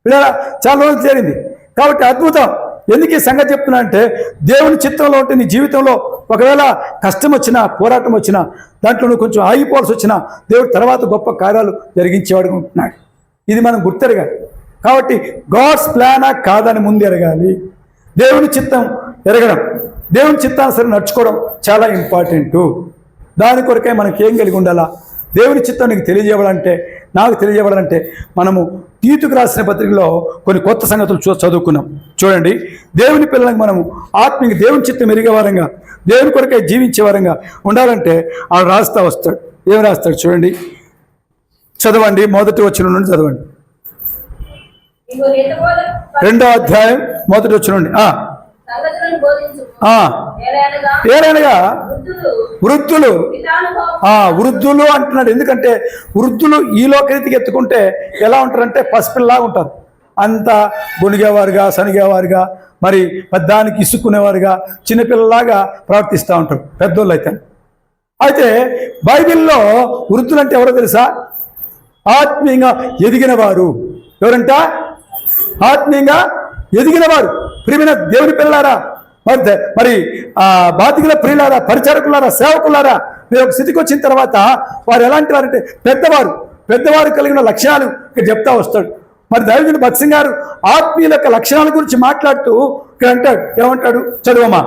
ఇలా చాలా రోజులు చేరింది. కాబట్టి అద్భుతం. ఎందుకు ఈ సంగతి చెప్తున్నా అంటే, దేవుని చిత్తంలో ఉంటే నీ జీవితంలో ఒకవేళ కష్టం వచ్చినా, పోరాటం వచ్చినా, దాంట్లో నువ్వు కొంచెం ఆగిపోవాల్సి వచ్చినా, దేవుడు తర్వాత గొప్ప కార్యాలు జరిగించేవాడు ఉంటున్నాడు. ఇది మనం గుర్తెరగాలి. కాబట్టి గాడ్స్ ప్లానా కాదని ముందు ఎరగాలి. దేవుని చిత్తం ఎరగడం, దేవుని చిత్తానుసరి నడుచుకోవడం చాలా ఇంపార్టెంటు. దాని కొరకే మనకి ఏం కలిగి ఉండాలా? దేవుని చిత్తం నీకు నాకు తెలియజేయబడాలంటే మనము తీతుకు రాసిన పత్రికలో కొన్ని కొత్త సంగతులు చదువుకున్నాం. చూడండి, దేవుని పిల్లలకు మనము ఆత్మీయ దేవుని చిత్తం ఎరిగే వారంగా, దేవుని కొరకై జీవించే వారంగా ఉండాలంటే ఆడు రాస్తా వస్తాడు. ఏం రాస్తాడు చూడండి, చదవండి. 1వ వచనం నుండి చదవండి. 2వ అధ్యాయం 1వ వచనం నుండి. ఏలైనగా వృద్ధులు అంటున్నాడు. ఎందుకంటే వృద్ధులు ఈ లోకరీతికి ఎత్తుకుంటే ఎలా ఉంటారంటే పసిపిల్లలాగా ఉంటారు. అంత గొనిగేవారుగా, సనిగేవారుగా, మరి పెద్దానికి ఇసుక్కునేవారుగా, చిన్నపిల్లలాగా ప్రవర్తిస్తూ ఉంటారు పెద్దోళ్ళు అయితే బైబిల్లో వృద్ధులు అంటే ఎవరో తెలుసా? ఆత్మీయంగా ఎదిగిన వారు. ఎవరంట? ఆత్మీయంగా ఎదిగిన వారు. ప్రియమైన దేవుని పిల్లలారా, మరి బాధికుల ప్రియులారా, పరిచారకులారా, సేవకులారా, మీరు ఒక స్థితికి వచ్చిన తర్వాత వారు ఎలాంటి వారంటే పెద్దవారు కలిగిన లక్షణాలు ఇక్కడ చెప్తా వస్తాడు. మరి దైవజనుడు భక్త్ సింగ్ గారు ఆత్మీయుల యొక్క లక్షణాల గురించి మాట్లాడుతూ ఇక్కడ అంటాడు. ఏమంటాడు? చదువమ్మా.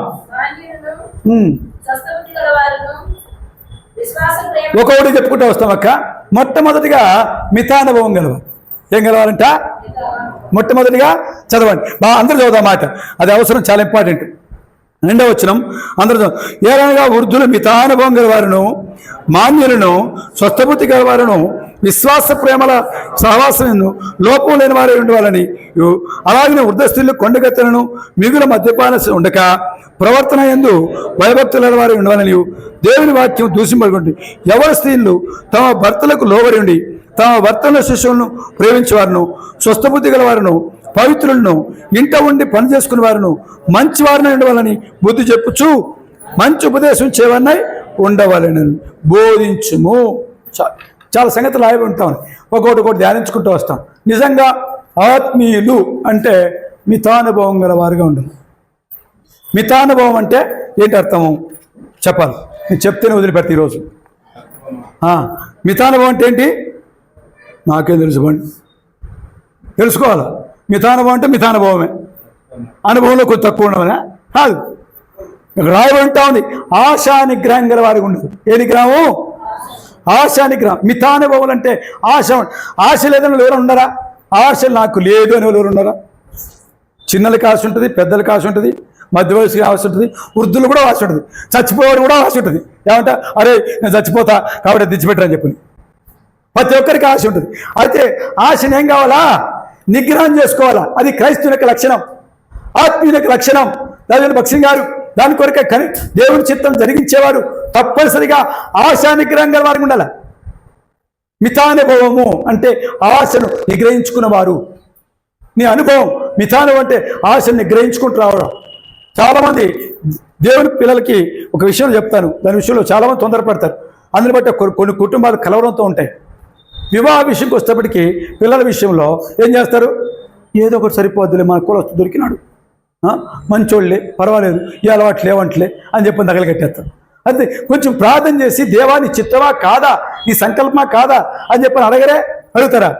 ఒకటి చెప్పుకుంటూ వస్తాం అక్క. మొట్టమొదటిగా మితానుభవం గలవారు. ఏం గలవాలంట? మొట్టమొదటిగా చదవండి, అందరూ చదువుదాం మాట, అది అవసరం, చాలా ఇంపార్టెంట్. 2వ వచనం అందరూ. ఏలైనగా వృద్ధులు మితానుభవం గలవారును, మాన్యులను, స్వస్థబుద్ధి గలవారును, విశ్వాస ప్రేమల సహవాసమును లోపం లేని వారే ఉండవాలని, అలాగే వృద్ధ స్త్రీలు కొండగత్తలను మిగుల మద్యపాన ఉండక ప్రవర్తన యందు భయభక్తుల వారి ఉండవాలని దేవుని వాక్యం దూషింపడుకుంటుంది. ఎవరి స్త్రీలు తమ భర్తలకు లోబడి ఉండి తమ భర్తల శిష్యులను ప్రేమించేవారును, స్వస్థబుద్ధి గల వారును, పవిత్రులను, ఇంట ఉండి పని చేసుకునే వారును, మంచి వారిని ఉండవాలని బుద్ధి చెప్పుచు మంచి ఉపదేశం చేయవన్నాయి ఉండవలెను, బోధించుము. చాలా సంగతులు రాయి ఉంటాం, ఒక్కొక్కటి ధ్యానించుకుంటూ వస్తాం. నిజంగా ఆత్మీయులు అంటే మితానుభవం గల వారుగా ఉండాలి. మితానుభవం అంటే ఏంటి అర్థము చెప్పాలి, నేను చెప్తేనే వదిలిపెడతా ఈరోజు. మితానుభవం అంటే ఏంటి? నాకేం తెలుసుకోండి, తెలుసుకోవాలా. మితానుభవం అంటే మితానుభవమే, అనుభవంలో కొంచెం తక్కువ ఉండవనే కాదు. ఇక్కడ రాయబడి ఉంటా ఉంది, ఆశా నిగ్రహం గల వారికి ఉండదు. ఏ నిగ్రహము? ఆశా నిగ్రహం. మితానుభవం అంటే ఆశ లేదని ఎవరు ఉండరా? ఆశ నాకు లేదు అని ఎవరు ఉండరా? చిన్నలకి ఆశ ఉంటుంది, పెద్దలకి ఆశ ఉంటుంది, మధ్య వయసుకి ఆశ ఉంటుంది, వృద్ధులు కూడా ఆశ ఉంటుంది, చచ్చిపోయేవాడు కూడా ఆశ ఉంటుంది. ఏమంటా, అరే నేను చచ్చిపోతా కాబట్టి తెచ్చిపెట్టరని చెప్పి ప్రతి ఒక్కరికి ఆశ ఉంటుంది. అయితే ఆశని ఏం కావాలా? నిగ్రహం చేసుకోవాలా. అది క్రైస్తవుని యొక్క లక్షణం, ఆత్మీయుల యొక్క లక్షణం. దాని భక్సింగ్ గారు దాని కొరకే దేవుని చిత్తం జరిగించేవారు తప్పనిసరిగా ఆశా నిగ్రహం గల వారికి ఉండాలి. మితానుభవము అంటే ఆశను నిగ్రహించుకున్నవారు. నీ అనుభవం మితానుభవం అంటే ఆశను నిగ్రహించుకుంటూ రావడం. చాలామంది దేవుని పిల్లలకి ఒక విషయం చెప్తాను, దాని విషయంలో చాలామంది తొందరపడతారు. అందుని బట్టి కొన్ని కుటుంబాలు కలవడంతో ఉంటాయి. వివాహ విషయంకి వచ్చేటప్పటికి పిల్లల విషయంలో ఏం చేస్తారు? ఏదో ఒకటి సరిపోద్దులే, మన కులస్తు దొరికినాడు, మంచోళ్ళే, పర్వాలేదు, ఈ అలవాట్లు లేవంట్లే అని చెప్పి నగలగట్టేస్తారు. అయితే కొంచెం ప్రార్థన చేసి దేవాని చిత్తమా కాదా, నీ సంకల్పమా కాదా అని చెప్పని అడుగుతారా?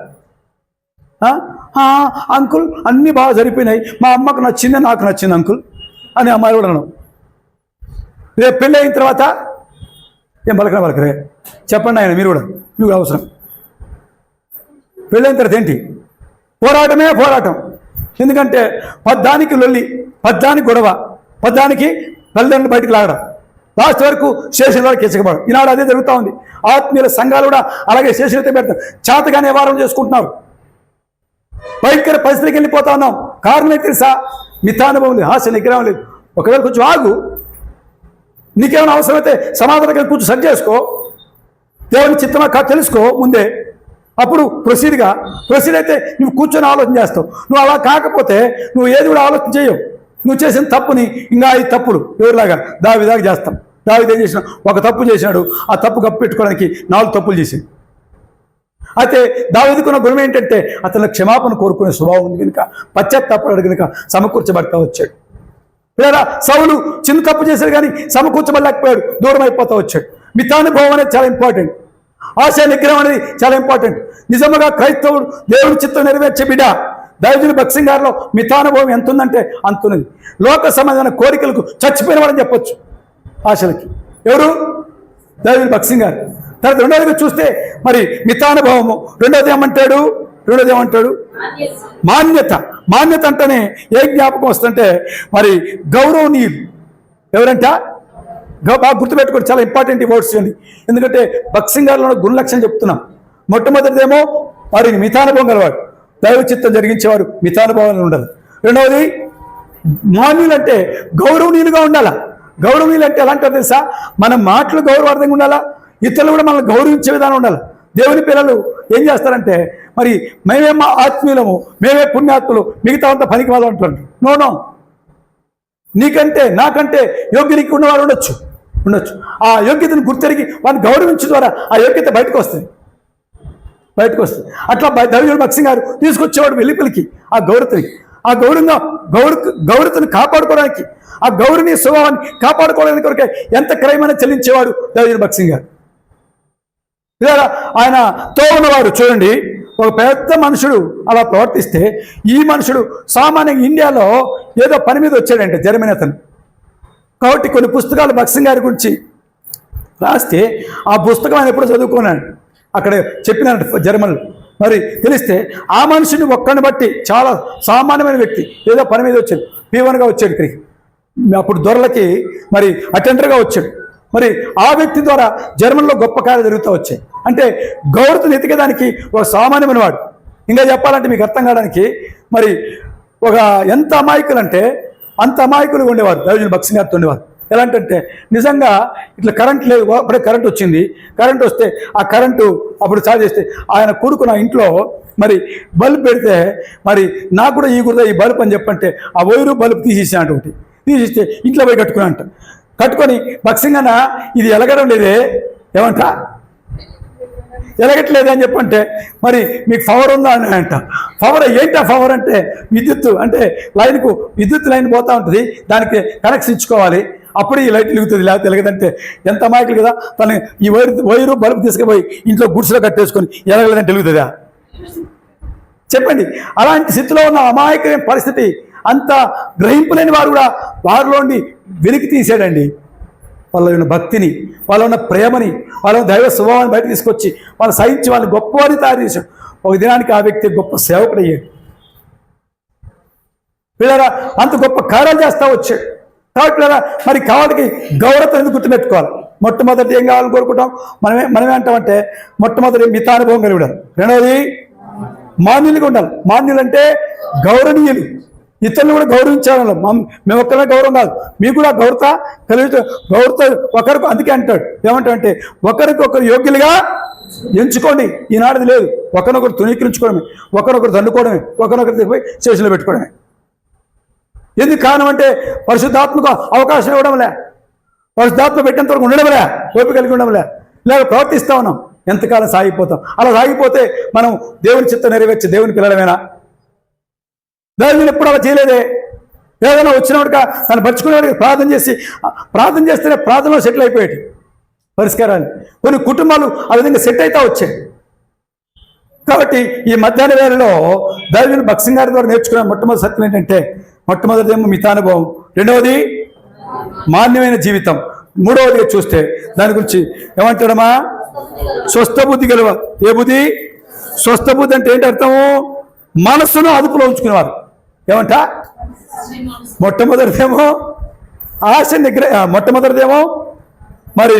అంకుల్ అన్నీ బాగా సరిపోయినాయి, మా అమ్మకు నచ్చింది, నాకు నచ్చింది అంకుల్ అని అమ్మాయి కూడా అన్నాను. రేపు పెళ్ళి అయిన తర్వాత ఏం పలకరే చెప్పండి ఆయన, మీరు కూడా మీకు అవసరం. పెళ్ళైన తర్వాత ఏంటి? పోరాటమే పోరాటం. ఎందుకంటే పద్దానికి లొల్లి, పద్దానికి గొడవ, పద్దానికి తల్లిదండ్రులు బయటకు లాగడం, లాస్ట్ వరకు స్టేషన్ వరకు ఎచ్చకబడడం. ఈనాడు అదే జరుగుతూ ఉంది. ఆత్మీయుల సంఘాలు కూడా అలాగే స్టేషన్ అయితే పెడతారు, చేతగా నివారణ చేసుకుంటున్నారు. భయంకర పరిస్థితికి వెళ్ళిపోతా ఉన్నాం. కారణం అయితే తెలుసా? మితానుభవం లేదు, ఆశ నిగ్రహం లేదు. ఒకవేళ కొంచెం ఆగు, నీకేమైనా అవసరమైతే సమాధానం కూర్చొని సరి చేసుకో, దేవుని చిత్తమా తెలుసుకో ముందే, అప్పుడు ప్రొసీడ్ అయితే నువ్వు కూర్చొని ఆలోచన చేస్తావు. నువ్వు అలా కాకపోతే నువ్వు ఏది కూడా ఆలోచన చేయవు. నువ్వు చేసిన తప్పుని ఇంకా 5 తప్పులు ఎవరిలాగా దావిదాగా చేస్తాం. దావిది ఏం చేసినా ఒక తప్పు చేసినాడు, ఆ తప్పు కప్పు పెట్టుకోవడానికి 4 తప్పులు చేసింది. అయితే దావీదుకున్న గుణం ఏంటంటే అతను క్షమాపణ కోరుకునే స్వభావం ఉంది కనుక, పశ్చాత్తాపడు కనుక సమకూర్చబడతా వచ్చాడు. లేదా సౌలు చిన్న తప్పు చేశాడు కానీ సమకూర్చబడలేకపోయాడు, దూరం అయిపోతా వచ్చాడు. మితానుభవం అనేది చాలా ఇంపార్టెంట్. ఆశా నిగ్రహం అనేది చాలా ఇంపార్టెంట్. నిజముగా క్రైస్తవుడు దేవుని చిత్తం నెరవేర్చే బిడ్డ దైవజనుడు భక్సింగ్ గారిలో మితానుభవం ఎంత ఉందంటే అంతున్నది. లోక సంబంధమైన కోరికలకు చచ్చిపోయిన వాడని చెప్పొచ్చు ఆశలకి. ఎవరు? దైవజనుడు భక్సింగ్ గారు. తర్వాత రెండోదిగా చూస్తే మరి మితానుభవము, రెండోది ఏమంటాడు? మాన్యత అంటేనే ఏ జ్ఞాపకం వస్తుంటే మరి గౌరవనీయులు. ఎవరంట? బాగా గుర్తుపెట్టుకోండి, చాలా ఇంపార్టెంట్ ఈ వర్డ్స్ అండి. ఎందుకంటే భక్సింగ్ గారిలో గుణలక్షణం చెప్తున్నాం. మొట్టమొదటిదేమో వారికి మితానుభవం గలవాడు, దైవ చిత్తం జరిగించేవారు, మితానుభవం ఉండదు. రెండవది మాన్యులు అంటే గౌరవనీయులుగా ఉండాలా. గౌరవనీయులు అంటే ఎలాంటి తెలుసా? మన మాటలు గౌరవార్థంగా ఉండాలా, ఇతరులు కూడా మనల్ని గౌరవించే విధానం ఉండాలి. దేవుని పిల్లలు ఏం చేస్తారంటే మరి మేమేమో ఆత్మీయులము, మేమే పుణ్యాత్ములు, మిగతా అంతా పనికి వాళ్ళు అంటారు. నో, నీకంటే నాకంటే యోగ్యునికి ఉన్నవారు ఉండొచ్చు. ఆ యోగ్యతను గుర్తెరిగి వారిని గౌరవించడం ద్వారా ఆ యోగ్యత బయటకు వస్తుంది. అట్లా దైవజనుడు భక్సింగ్ గారు తీసుకొచ్చేవాడు వెల్లిపలికి ఆ గౌరవతను కాపాడుకోవడానికి, ఆ గౌరవనీయ స్వభావాన్ని కాపాడుకోవడానికి కొరకే ఎంత క్రయమైనా చెల్లించేవాడు దైవజనుడు భక్సింగ్ గారు. ఇలా ఆయనతో ఉన్నవారు చూడండి, ఒక పెద్ద మనుషుడు అలా ప్రవర్తిస్తే ఈ మనుషుడు సామాన్యంగా ఇండియాలో ఏదో పని మీద వచ్చాడంటే జర్మనీ అతను. కాబట్టి కొన్ని పుస్తకాలు భక్సింగ్ గారి గురించి రాస్తే ఆ పుస్తకం ఆయన ఎప్పుడో చదువుకున్నాడు, అక్కడ చెప్పినాడు జర్మన్లు. మరి తెలిస్తే ఆ మనిషిని ఒక్కడిని బట్టి చాలా సామాన్యమైన వ్యక్తి ఏదో పని మీద వచ్చాడు, పీవన్గా వచ్చాడు ఇక్కడికి. అప్పుడు దొరలకి మరి అటెండర్గా వచ్చాడు. మరి ఆ వ్యక్తి ద్వారా జర్మన్లో గొప్ప కార్యాలు జరుగుతూ వచ్చాయి. అంటే గౌరవను ఎతికేదానికి ఒక సామాన్యమైన వాడు. ఇంకా చెప్పాలంటే మీకు అర్థం కావడానికి మరి ఒక ఎంత అమాయకులు అంటే అంత అమాయకులు ఉండేవారు దైవజనుడు భక్సింగ్ గారితో ఉండేవారు. ఎలాంటంటే నిజంగా ఇట్లా కరెంట్ లేదు, అప్పుడే కరెంట్ వచ్చింది. కరెంట్ వస్తే ఆ కరెంటు అప్పుడు చార్జ్ చేస్తే ఆయన కొడుకు నా ఇంట్లో మరి బల్బ్ పెడితే మరి నాకు కూడా ఈ బల్బ్ అని చెప్పంటే ఆ వైరు బల్బ్ తీసేసాడు, ఒకటి తీసిస్తే ఇంట్లో పోయి కట్టుకున్నా అంట. కట్టుకొని భక్సింగన్న ఇది ఎలగడం లేదే ఏమంట ఎలగట్లేదు అని చెప్పంటే మరి మీకు పవర్ ఉందా అని అంట. పవర్ ఏంటా పవర్ అంటే విద్యుత్ అంటే లైన్కు విద్యుత్ లైన్ పోతూ ఉంటుంది, దానికి కనెక్షన్ ఇచ్చుకోవాలి, అప్పుడు ఈ లైట్ వెలుగుతుంది, లేకపోతే వెలగదంటే ఎంత అమాయకులు కదా. తను ఈ వైరు బల్బు తీసుకుపోయి ఇంట్లో గుడిసెలో కట్టేసుకొని ఎలగలేదంటే వెలుగుతుందా చెప్పండి. అలాంటి స్థితిలో ఉన్న అమాయకమైన పరిస్థితి, అంత గ్రహింపు లేని వారు కూడా వారిలోని వెలికి తీసాడండి. వాళ్ళ ఉన్న భక్తిని, వాళ్ళ ఉన్న ప్రేమని, వాళ్ళ దైవ స్వభావాన్ని బయట తీసుకొచ్చి వాళ్ళు సహించి వాళ్ళని గొప్పవారిని తయారు చేశాడు. ఒక దినానికి ఆ వ్యక్తి గొప్ప సేవకుడు అయ్యాడు. పిల్లరా అంత గొప్ప కార్యాలు చేస్తూ వచ్చాడు. కాబట్టి పిల్లరా మరి కావాలకి గౌరవం ఎందుకు గుర్తుపెట్టుకోవాలి. మొట్టమొదటి ఏం కావాలని కోరుకుంటాం మనమే అంటామంటే మొట్టమొదటి మితానుభవం కలిగి ఉండాలి. రెండవది మాన్యులుగా ఉండాలి. మాన్యులు అంటే గౌరవనీయులు, ఇతరులు కూడా గౌరవించాలి. మేము ఒక్కరే గౌరవం కాదు, మీకు కూడా గౌరవ ఒకరికి. అందుకే అంటాడు ఏమంటాడంటే ఒకరికొకరు యోగ్యులుగా ఎంచుకోండి. ఈనాటిది లేదు, ఒకరినొకరు తుణీకరించుకోవడమే, ఒకరొకరు దండుకోవడమే, ఒకరినొకరు దిగిపోయి స్టేషన్లో పెట్టుకోవడమే. ఎందుకు కారణం అంటే పరిశుద్ధాత్మకు అవకాశం ఇవ్వడంలే, పరిశుద్ధాత్మ పెట్టేంత వరకు ఉండడంలే, ఓపిక కలిగి ఉండడంలే, లేక ప్రవర్తిస్తూ ఉన్నాం. ఎంతకాలం సాగిపోతాం. అలా సాగిపోతే మనం దేవుని చిత్తం నెరవేర్చి దేవుని పిల్లలమేనా? దేవుని ఎప్పుడు అలా చేయలేదే. ఏదైనా వచ్చినవాడుగా తను పరుచుకునేవాడికి ప్రార్థన చేస్తేనే ప్రార్థనలో సెటిల్ అయిపోయాడు పరిష్కారాలు. కొన్ని కుటుంబాలు ఆ విధంగా సెట్ అవుతా వచ్చాయి. కాబట్టి ఈ మధ్యాహ్న వేళలో దైవుని భక్సింగ్ గారి ద్వారా నేర్చుకున్న మొట్టమొదటి సత్యం ఏంటంటే మొట్టమొదటిదేమో మితానుభవం, రెండవది మాన్యమైన జీవితం, మూడవది చూస్తే దాని గురించి ఏమంటాడమ్మా స్వస్థ బుద్ధి గెలవ. ఏ బుద్ధి? స్వస్థ బుద్ధి అంటే ఏంటి అర్థము? మనస్సును అదుపులో ఉంచుకునేవారు. ఏమంట? మొట్టమొదటిదేమో ఆశ నిగ్రహ, మొట్టమొదటిదేమో మరి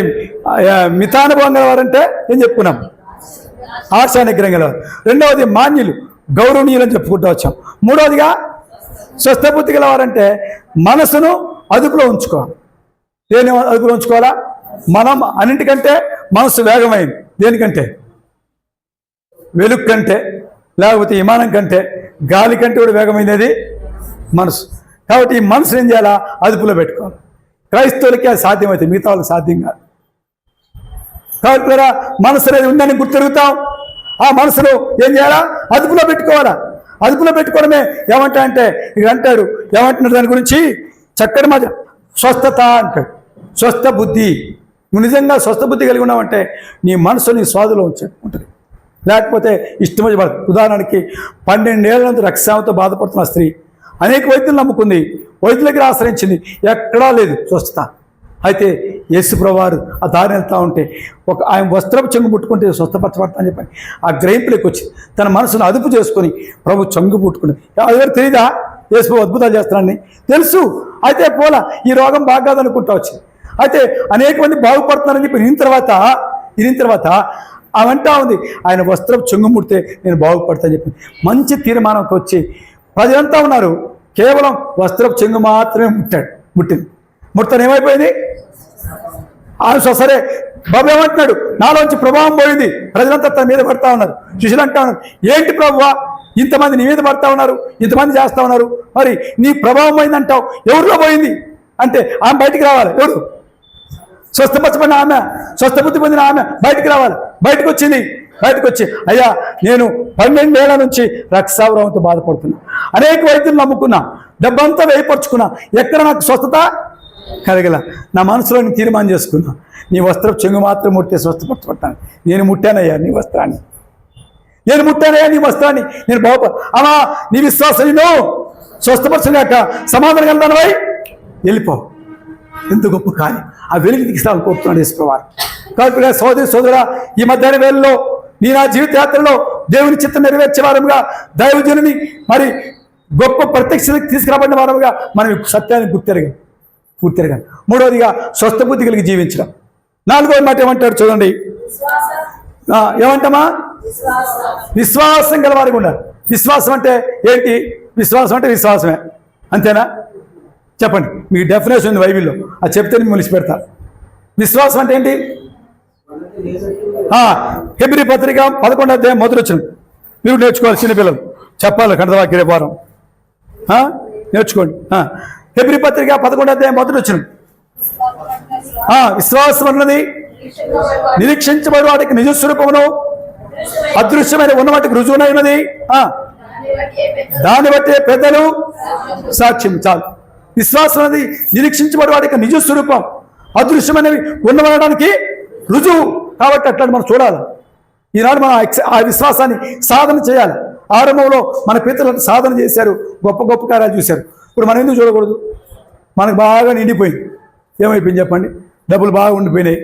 మితానుభవం గలవారంటే ఏం చెప్పుకున్నాం? ఆశా నిగ్రహం గలవారు. రెండవది మాన్యులు, గౌరవనీయులు అని చెప్పుకుంటూ వచ్చాం. మూడవదిగా స్వస్థ బుద్ధి గలవారంటే మనసును అదుపులో ఉంచుకోవాలి. దేని అదుపులో ఉంచుకోవాలా? మనం అన్నింటికంటే మనసు వేగమైంది. దేనికంటే? వెలుగు కంటే, లేకపోతే విమానం కంటే, గాలి కంటే కూడా వేగమైనది మనసు. కాబట్టి ఈ మనసును ఏం చేయాలా? అదుపులో పెట్టుకోవాలి. క్రైస్తవులకి అది సాధ్యమవుతుంది, మిగతా వాళ్ళకి సాధ్యం కాదు. కాబట్టి మనసు అనేది ఉందని గుర్తిరుగుతాం. ఆ మనసును ఏం చేయాలా? అదుపులో పెట్టుకోవాలా. అదుపులో పెట్టుకోవడమే ఏమంటా అంటే ఇక్కడ అంటాడు, ఏమంటున్నాడు దాని గురించి చక్కటి మాట, స్వస్థత అంటాడు. స్వస్థ బుద్ధి. నువ్వు నిజంగా స్వస్థ బుద్ధి కలిగి ఉన్నావంటే నీ మనసు నీ స్వాదులో ఉంటుంది, లేకపోతే ఇష్టమని పడుతుంది. ఉదాహరణకి 12 ఏళ్ల నుంచి రక్తస్రావంతో బాధపడుతున్న స్త్రీ అనేక వైద్యులు నమ్ముకుంది, వైద్యుల దగ్గర ఆశ్రయించింది, ఎక్కడా లేదు స్వస్థత. అయితే యేసు ప్రభువారు ఆ దారి వెళ్తూ ఉంటే ఆయన వస్త్రపు చెంగు ముట్టుకుంటే స్వస్థపరచబడతా అని చెప్పని ఆ గ్రహింపులోకి వచ్చి తన మనసును అదుపు చేసుకొని ప్రభు చెంగు పుట్టుకున్నది. ఎవరు తెలీదా యేసు ప్రభు అద్భుతాలు చేస్తున్నాడని? తెలుసు. అయితే పోలా ఈ రోగం బాగాదనుకుంటా వచ్చింది. అయితే అనేక మంది బాగుపడుతున్నారని చెప్పి వినిన తర్వాత అవంటా ఉంది ఆయన వస్త్రం చెంగు ముడితే నేను బాగుపడతాను చెప్పి మంచి తీర్మానంతో వచ్చి ప్రజలంతా ఉన్నారు. కేవలం వస్త్రపు చెంగు మాత్రమే ముట్టని ఏమైపోయింది? ఆయన సరే బాబు ఏమంటున్నాడు, నాలోంచి ప్రభావం పోయింది, ప్రజలంతా తన మీద పడతా ఉన్నారు. శిష్యులు అంటా ఉన్నారు, ఏంటి ప్రభువా ఇంతమంది నీ మీద పడతా ఉన్నారు, ఇంతమంది చేస్తూ ఉన్నారు, మరి నీ ప్రభావం పోయిందంటావు, ఎవరిలో పోయింది అంటే ఆమె బయటికి రావాలి. ఎవరు? స్వస్థపరచబడిన ఆమె, స్వస్థ బుద్ధి పొందిన ఆమె బయటికి రావాలి. బయటకు వచ్చి అయ్యా నేను 12 ఏళ్ల నుంచి రక్తస్రావంతో బాధపడుతున్నా, అనేక వైద్యులు నమ్ముకున్నా, డబ్బంతా వేయపరుచుకున్నా, ఎక్కడ నాకు స్వస్థత కలగల. నా మనసులో నేను తీర్మానం చేసుకున్నా, నీ వస్త్రం చెంగు మాత్రం ముట్టే స్వస్థపరచబడతాను. నేను ముట్టానయ్యా నీ వస్త్రాన్ని, నేను అలా నీ విశ్వాసం నేను స్వస్థపరచగాక సమాధానం కలదానవై వెళ్ళిపో. ఎంత గొప్ప కార్యం! ఆ వెలుగు తీసుకోవాలని కోరుతున్నాడు యేసు ప్రభువు. కాబట్టి సోదరా ఈ మధ్యాహ్న వేళలో నీ నా జీవిత యాత్రలో దేవుని చిత్తం నెరవేర్చే వారముగా, దైవజనుని మరి గొప్ప ప్రత్యక్షతకి తీసుకురాబడిన వారముగా మనం సత్యాన్ని పూర్తిగా. మూడవదిగా స్వస్థ బుద్ధి కలిగి జీవించడం. నాలుగవ మాట ఏమంటాడు చూడండి, ఏమంటామా? విశ్వాసం గలవారికి ఉండాలి. విశ్వాసం అంటే ఏంటి? విశ్వాసం అంటే విశ్వాసమే, అంతేనా? చెప్పండి, మీకు డెఫినేషన్ ఉంది బైబిల్లో, అది చెప్తే మిమ్మల్ని పెడతా. విశ్వాసం అంటే ఏంటి? హెబ్రీ పత్రిక 11వ అధ్యాయం మొదటి వచనం మీరు నేర్చుకోవాలి. చిన్నపిల్లలు చెప్పాలి కంఠవాక్య వారం నేర్చుకోండి. హెబ్రీ పత్రిక 11వ అధ్యాయం మొదటి వచనం విశ్వాసం అన్నది నిరీక్షించబడి వాటికి నిజస్వరూపమును అదృశ్యమైన ఉన్న వాటికి రుజువునైనది. దాన్ని బట్టి పెద్దలు సాక్ష్యం. చాలు. విశ్వాసం అనేది నిరీక్షించబడి వాటికి నిజస్వరూపం, అదృశ్యమైనవి ఉన్నవడానికి రుజువు. కాబట్టి అట్లా మనం చూడాలి. ఈనాడు మనం ఆ విశ్వాసాన్ని సాధన చేయాలి. ఆరంభంలో మన పితరులను సాధన చేశారు, గొప్ప గొప్ప కార్యాలు చూశారు. ఇప్పుడు మనం ఎందుకు చూడకూడదు? మనకు బాగా నిండిపోయింది. ఏమైపోయింది చెప్పండి? డబ్బులు బాగా ఉండిపోయినాయి,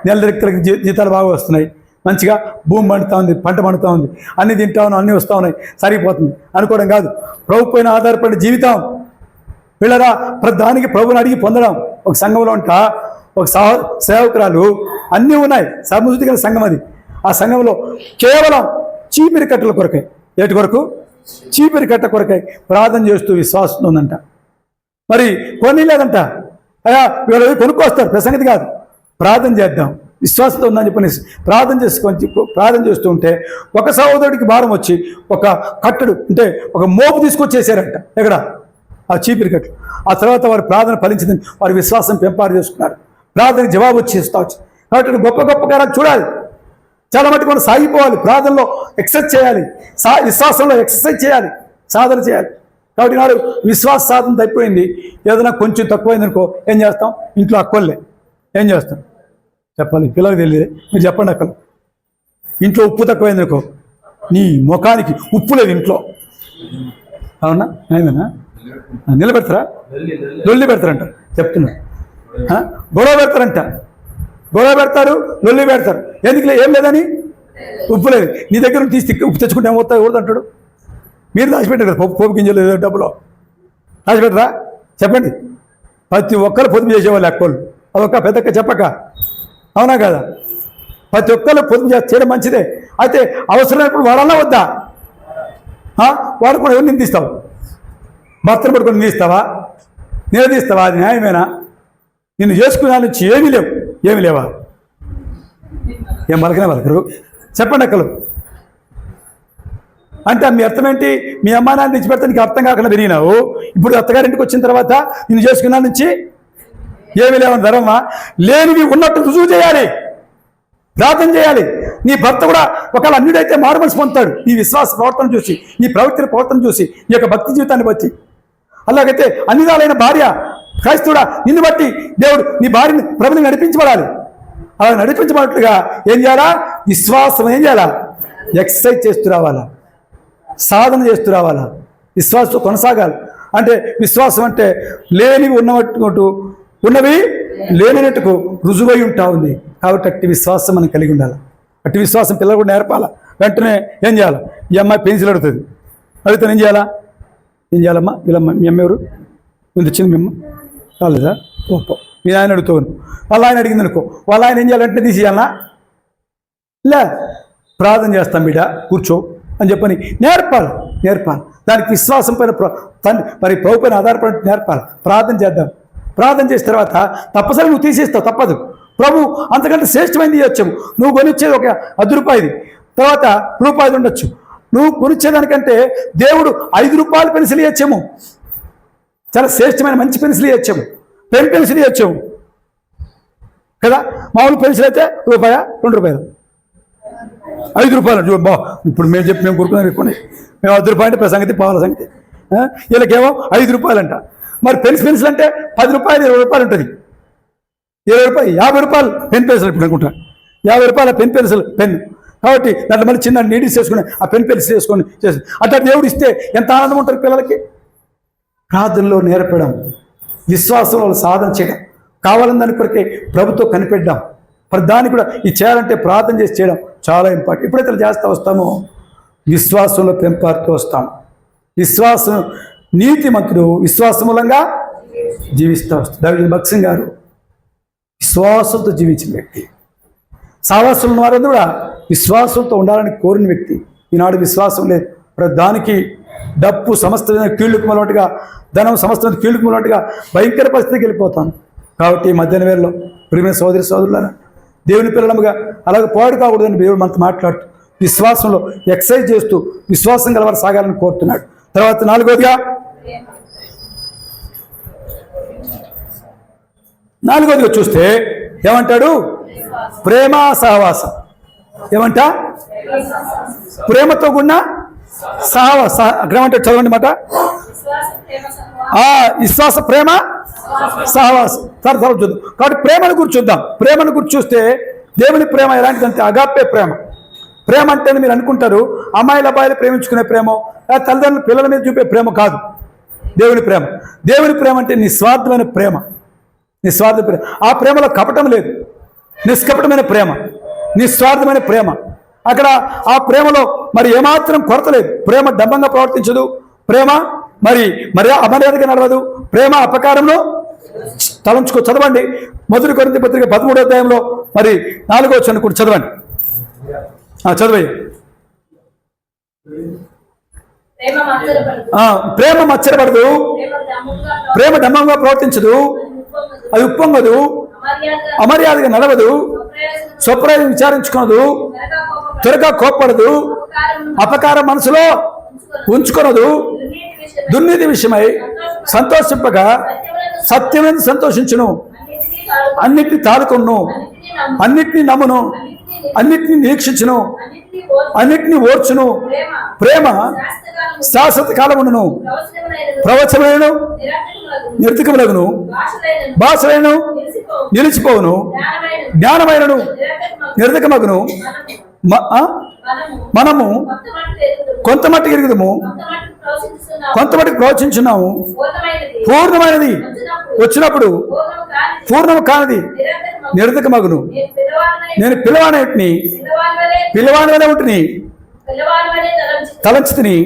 నెల రెక్కలకి జీతాలు బాగా వస్తున్నాయి, మంచిగా భూమి పండుతూ ఉంది, పంట పండుతూ ఉంది, అన్నీ తింటా ఉన్నాం, అన్నీ వస్తూ ఉన్నాయి, సరిపోతుంది అనుకోవడం కాదు. ప్రభు పైన ఆధారపడిన జీవితం. వీళ్ళరా ప్రధానికి ప్రభుని అడిగి పొందడం. ఒక సంఘంలో ఒక సేవకురాలు అన్నీ ఉన్నాయి, సమృద్ధి గల సంఘం అది. ఆ సంఘంలో కేవలం చీపిరి కట్టల కొరకై, ఏటి కొరకు? చీపిరి కట్ట కొరకై ప్రార్థన చేస్తూ విశ్వాసం ఉందంట. మరి కొన్ని లేదంట, అయ్యా వీళ్ళు కొనుక్కొస్తారు, ప్రసంగతి కాదు, ప్రార్థన చేద్దాం, విశ్వాసంతో ఉందని చెప్పనేసి ప్రార్థన చేస్తూ ఉంటే ఒక సహోదరుడికి భారం వచ్చి ఒక కట్టడు అంటే ఒక మోపు తీసుకొచ్చేసారంట. ఎక్కడ? ఆ చీపిరి కట్టలు. ఆ తర్వాత వారి ప్రార్థన ఫలించిందని వారి విశ్వాసం పెంపారు చేసుకున్నారు. ప్రార్థనకి జవాబు వచ్చేస్తా వచ్చింది. కాబట్టి గొప్ప గొప్ప కార్యాలు చూడాలి. చాలా మటుకు మనం సాగిపోవాలి, ప్రార్థనలో ఎక్సర్సైజ్ చేయాలి, విశ్వాసంలో ఎక్సర్సైజ్ చేయాలి, సాధన చేయాలి. కాబట్టి నాడు విశ్వాస సాధన తప్పిపోయింది. ఏదైనా కొంచెం తక్కువైంది అనుకో ఏం చేస్తాం? ఇంట్లో అక్కలే ఏం చేస్తాం చెప్పాలి, పిల్లలకు తెలియదు, మీరు చెప్పండి. అక్కలు ఇంట్లో ఉప్పు తక్కువైంది అనుకో, నీ ముఖానికి ఉప్పు లేదు ఇంట్లో, అవునా? ఏమైనా నిలబెడతారా? లొల్లి పెడతారంట. చెప్తున్నా, గొడవ పెడతారంట. గొడవ పెడతారు, లొల్లి పెడతారు. ఎందుకు? ఏం లేదని, ఉప్పు లేదు. నీ దగ్గర తీసి ఉప్పు తెచ్చుకుంటే ఏమవుతా ఎవరు? మీరు దాచిపెట్టారు కదా పోపు గింజలు ఏదో డబ్బులో దాచిపెట్టరా? చెప్పండి. ప్రతి ఒక్కరు పొదుపు చేసేవాళ్ళు అక్కోళ్ళు, అదొక్క పెద్దక్క చెప్పక, అవునా కదా? ప్రతి ఒక్కరు పొదుపు చేయడం మంచిదే. అయితే అవసరమైనప్పుడు వాడాలా వద్దా? వాడు కూడా ఎవరు నిందిస్తావు? భర్తను పడుకొని నిందిస్తావా? నిలదీస్తావా? అది న్యాయమేనా? నిన్ను చేసుకునే నుంచి ఏమీ లేవా? ఏం పలకరు? చెప్పండి అక్కలు. అంటే మీ అర్థం ఏంటి? మీ అమ్మా నాన్న నుంచి పెడితే నీకు అర్థం కాకుండా పెరిగినావు. ఇప్పుడు అత్తగారింటికి వచ్చిన తర్వాత నిన్ను చేసుకున్న నుంచి ఏమీ లేవని ధర్మమా? లేనివి ఉన్నట్టు రుజువు చేయాలి, ప్రార్థన చేయాలి. నీ భర్త కూడా ఒకవేళ అన్యుడైతే మారుమనసు పొందుతాడు ఈ విశ్వాస ప్రవర్తన చూసి, నీ ప్రవర్తన చూసి, ఈ యొక్క భక్తి జీవితాన్ని బట్టి. అలాగైతే అన్నిదాలైన భార్య క్రైస్తవుడా నిన్ను బట్టి దేవుడు నీ భార్యని ప్రభుని నడిపించబడాలి. అలా నడిపించబడినట్లుగా ఏం చేయాలా? విశ్వాసం ఏం చేయాలా? ఎక్సర్సైజ్ చేస్తూ రావాలా, సాధన చేస్తూ రావాలా, విశ్వాసంతో కొనసాగాలి. అంటే విశ్వాసం అంటే లేనివి ఉన్నవి లేనినట్టుకు రుజువై ఉంటా ఉంది. కాబట్టి అట్టి విశ్వాసం మనం కలిగి ఉండాలి. అట్టి విశ్వాసం పిల్లలు కూడా నేర్పాలా. వెంటనే ఏం చేయాలి? ఈ అమ్మాయి పెన్సిల్ అడుగుతుంది, అడిగితే ఏం చేయాలమ్మా? వీళ్ళమ్మ మీ అమ్మ ఎవరు? ముందు వచ్చింది మీ అమ్మ రాలేదా? ఓపో మీ ఆయన అడుగుతాను, వాళ్ళ ఆయన అడిగింది అనుకో, వాళ్ళ ఆయన ఏం చేయాలంటే తీసేయాలనా? లే, ప్రార్థన చేస్తాం బిడ్డ కూర్చో అని చెప్పని నేర్పాలి. దానికి విశ్వాసం పైన మరి ప్రభు పైన ఆధారపడి నేర్పాలి. ప్రార్థన చేద్దాం. ప్రార్థన చేసిన తర్వాత తప్పనిసరి నువ్వు తీసేస్తావు, తప్పదు. ప్రభు అంతకంటే శ్రేష్టమైనది ఇవ్వచ్చాము. నువ్వు కొనిచ్చేది ఒక ₹10, తర్వాత రూపాయలు ఉండొచ్చు. నువ్వు కొనిచ్చేదానికంటే దేవుడు ₹5 పెన్సిల్ ఇవ్వచ్చాము. చాలా శ్రేష్టమైన మంచి పెన్సిల్ ఇవ్వచ్చాము, పెన్ పెన్సిల్ ఇవ్వచ్చాము కదా. మామూలు పెన్సిల్ అయితే ₹1, ₹2, ₹5. బా ఇప్పుడు మేము కొనుక్కున్నాం ఎక్కువ. మేము ₹10 అంటే సంగతి పావుల సంగతి. వీళ్ళకేమో ₹5 అంట. మరి పెన్సిల్ అంటే ₹10, ₹20 ఉంటుంది. ₹20, ₹50 పెన్ పెన్సిల్ ఇప్పుడు అనుకుంటా. ₹50 పెన్ పెన్సిల్ పెన్ను. కాబట్టి దాంట్లో మళ్ళీ చిన్న నీడిల్స్ వేసుకుని ఆ పెన్ పెన్సిల్ వేసుకొని చేసి అట్లా దేవుడు ఇస్తే ఎంత ఆనందం ఉంటుంది పిల్లలకి. ప్రార్థనలో నేర్పడం, విశ్వాసంలో సాధన చేయడం, కావాలని దాని కొరకే ప్రభుతో కనిపెట్టాం. దాన్ని కూడా ఇది చేయాలంటే ప్రార్థన చేసి చేయడం చాలా ఇంపార్టెంట్. ఎప్పుడైతే చేస్తూ వస్తామో విశ్వాసంలో పెంపారుతూ వస్తాం. విశ్వాసం నీతిమంతుడు విశ్వాసం మూలంగా జీవిస్తూ వస్తాడు. దావీదు భక్సింగ్ గారు విశ్వాసంతో జీవించిన వ్యక్తి. సావాసులు ఉన్న వారందరూ కూడా విశ్వాసంతో ఉండాలని కోరిన వ్యక్తి. ఈనాడు విశ్వాసం లేదు. దానికి డబ్బు సమస్తమైన కీళ్ళకు మొదలుగా, ధనం సమస్తమైన కీళ్ళకు మొదలుగా భయంకర పరిస్థితికి వెళ్ళిపోతాను. కాబట్టి మధ్యాహ్న వేళలో ప్రియమైన సోదరులారా, దేవుని పిల్లలముగా అలాగే పోరాడు కాకూడదని దేవుడు మనతో మాట్లాడుతూ విశ్వాసంలో ఎక్సర్సైజ్ చేస్తూ విశ్వాసం గలవారు సాగాలని కోరుతున్నాడు. తర్వాత 4వదిగా నాలుగోదిగా చూస్తే ఏమంటాడు? ప్రేమ సహవాసం. ఏమంట? ప్రేమతో కూడిన సహవాస. అక్కడ ఏమంటాడు? చదవండి మాట. విశ్వాస, ప్రేమ, సహవాసం. తర్వాత చూద్దాం. కాబట్టి ప్రేమను గురించి చూద్దాం. ప్రేమను గురించి చూస్తే దేవుని ప్రేమ ఎలాంటిదంటే అగాపే ప్రేమ. ప్రేమ అంటే మీరు అనుకుంటారు అమ్మాయిల అబ్బాయిలు ప్రేమించుకునే ప్రేమ, తల్లిదండ్రులు పిల్లల మీద చూపే ప్రేమ కాదు దేవుని ప్రేమ. దేవుని ప్రేమ అంటే నిస్వార్థమైన ప్రేమ. నిస్వార్థ ప్రేమ. ఆ ప్రేమలో కపటం లేదు. నిష్కపటమైన ప్రేమ, నిస్వార్థమైన ప్రేమ. అక్కడ ఆ ప్రేమలో మరి ఏమాత్రం కొరత లేదు. ప్రేమ డంబంగా ప్రవర్తించదు. ప్రేమ మరి అమర్యాదగా నడవదు. ప్రేమ అపకారంలో తలంచుకో. చదవండి 1 కొరింథీ పత్రిక 13వ అధ్యాయంలో మరి 4వ వచనం కూడా చదవండి. చదవయ్య. ప్రేమ మచ్చరపడదు, ప్రేమ డంబంగా ప్రవర్తించదు, అది ఉప్పొంగదు, అమర్యాదగా నడవదు, స్వప్రయోజనం విచారించుకోనదు, త్వరగా కోప్పడదు, అపకారం మనసులో ఉంచుకొనదు, దుర్నీతి విషయమై సంతోషింపగా సత్యమైన సంతోషించును, అన్నిటిని తాడుకొను, అన్నిటినీ నమ్మును, అన్నిటినీ నిరీక్షించును, అన్నిటినీ ఓర్చును. ప్రేమ శాశ్వత కాలమును, ప్రవచనములను నిర్తికములగును, భాషలను నిలిచిపోవును, జ్ఞానమైనను నిర్తికమగును. మనము కొంతమట్టుకు ఎరుగుదము, కొంతమట్టుకు ప్రవచించున్నాము. పూర్ణమైనది వచ్చినప్పుడు పూర్ణము కానిది నిర్ధకమగును. నేను పిల్లవాడిని ఉంటుని, తలంచితిని,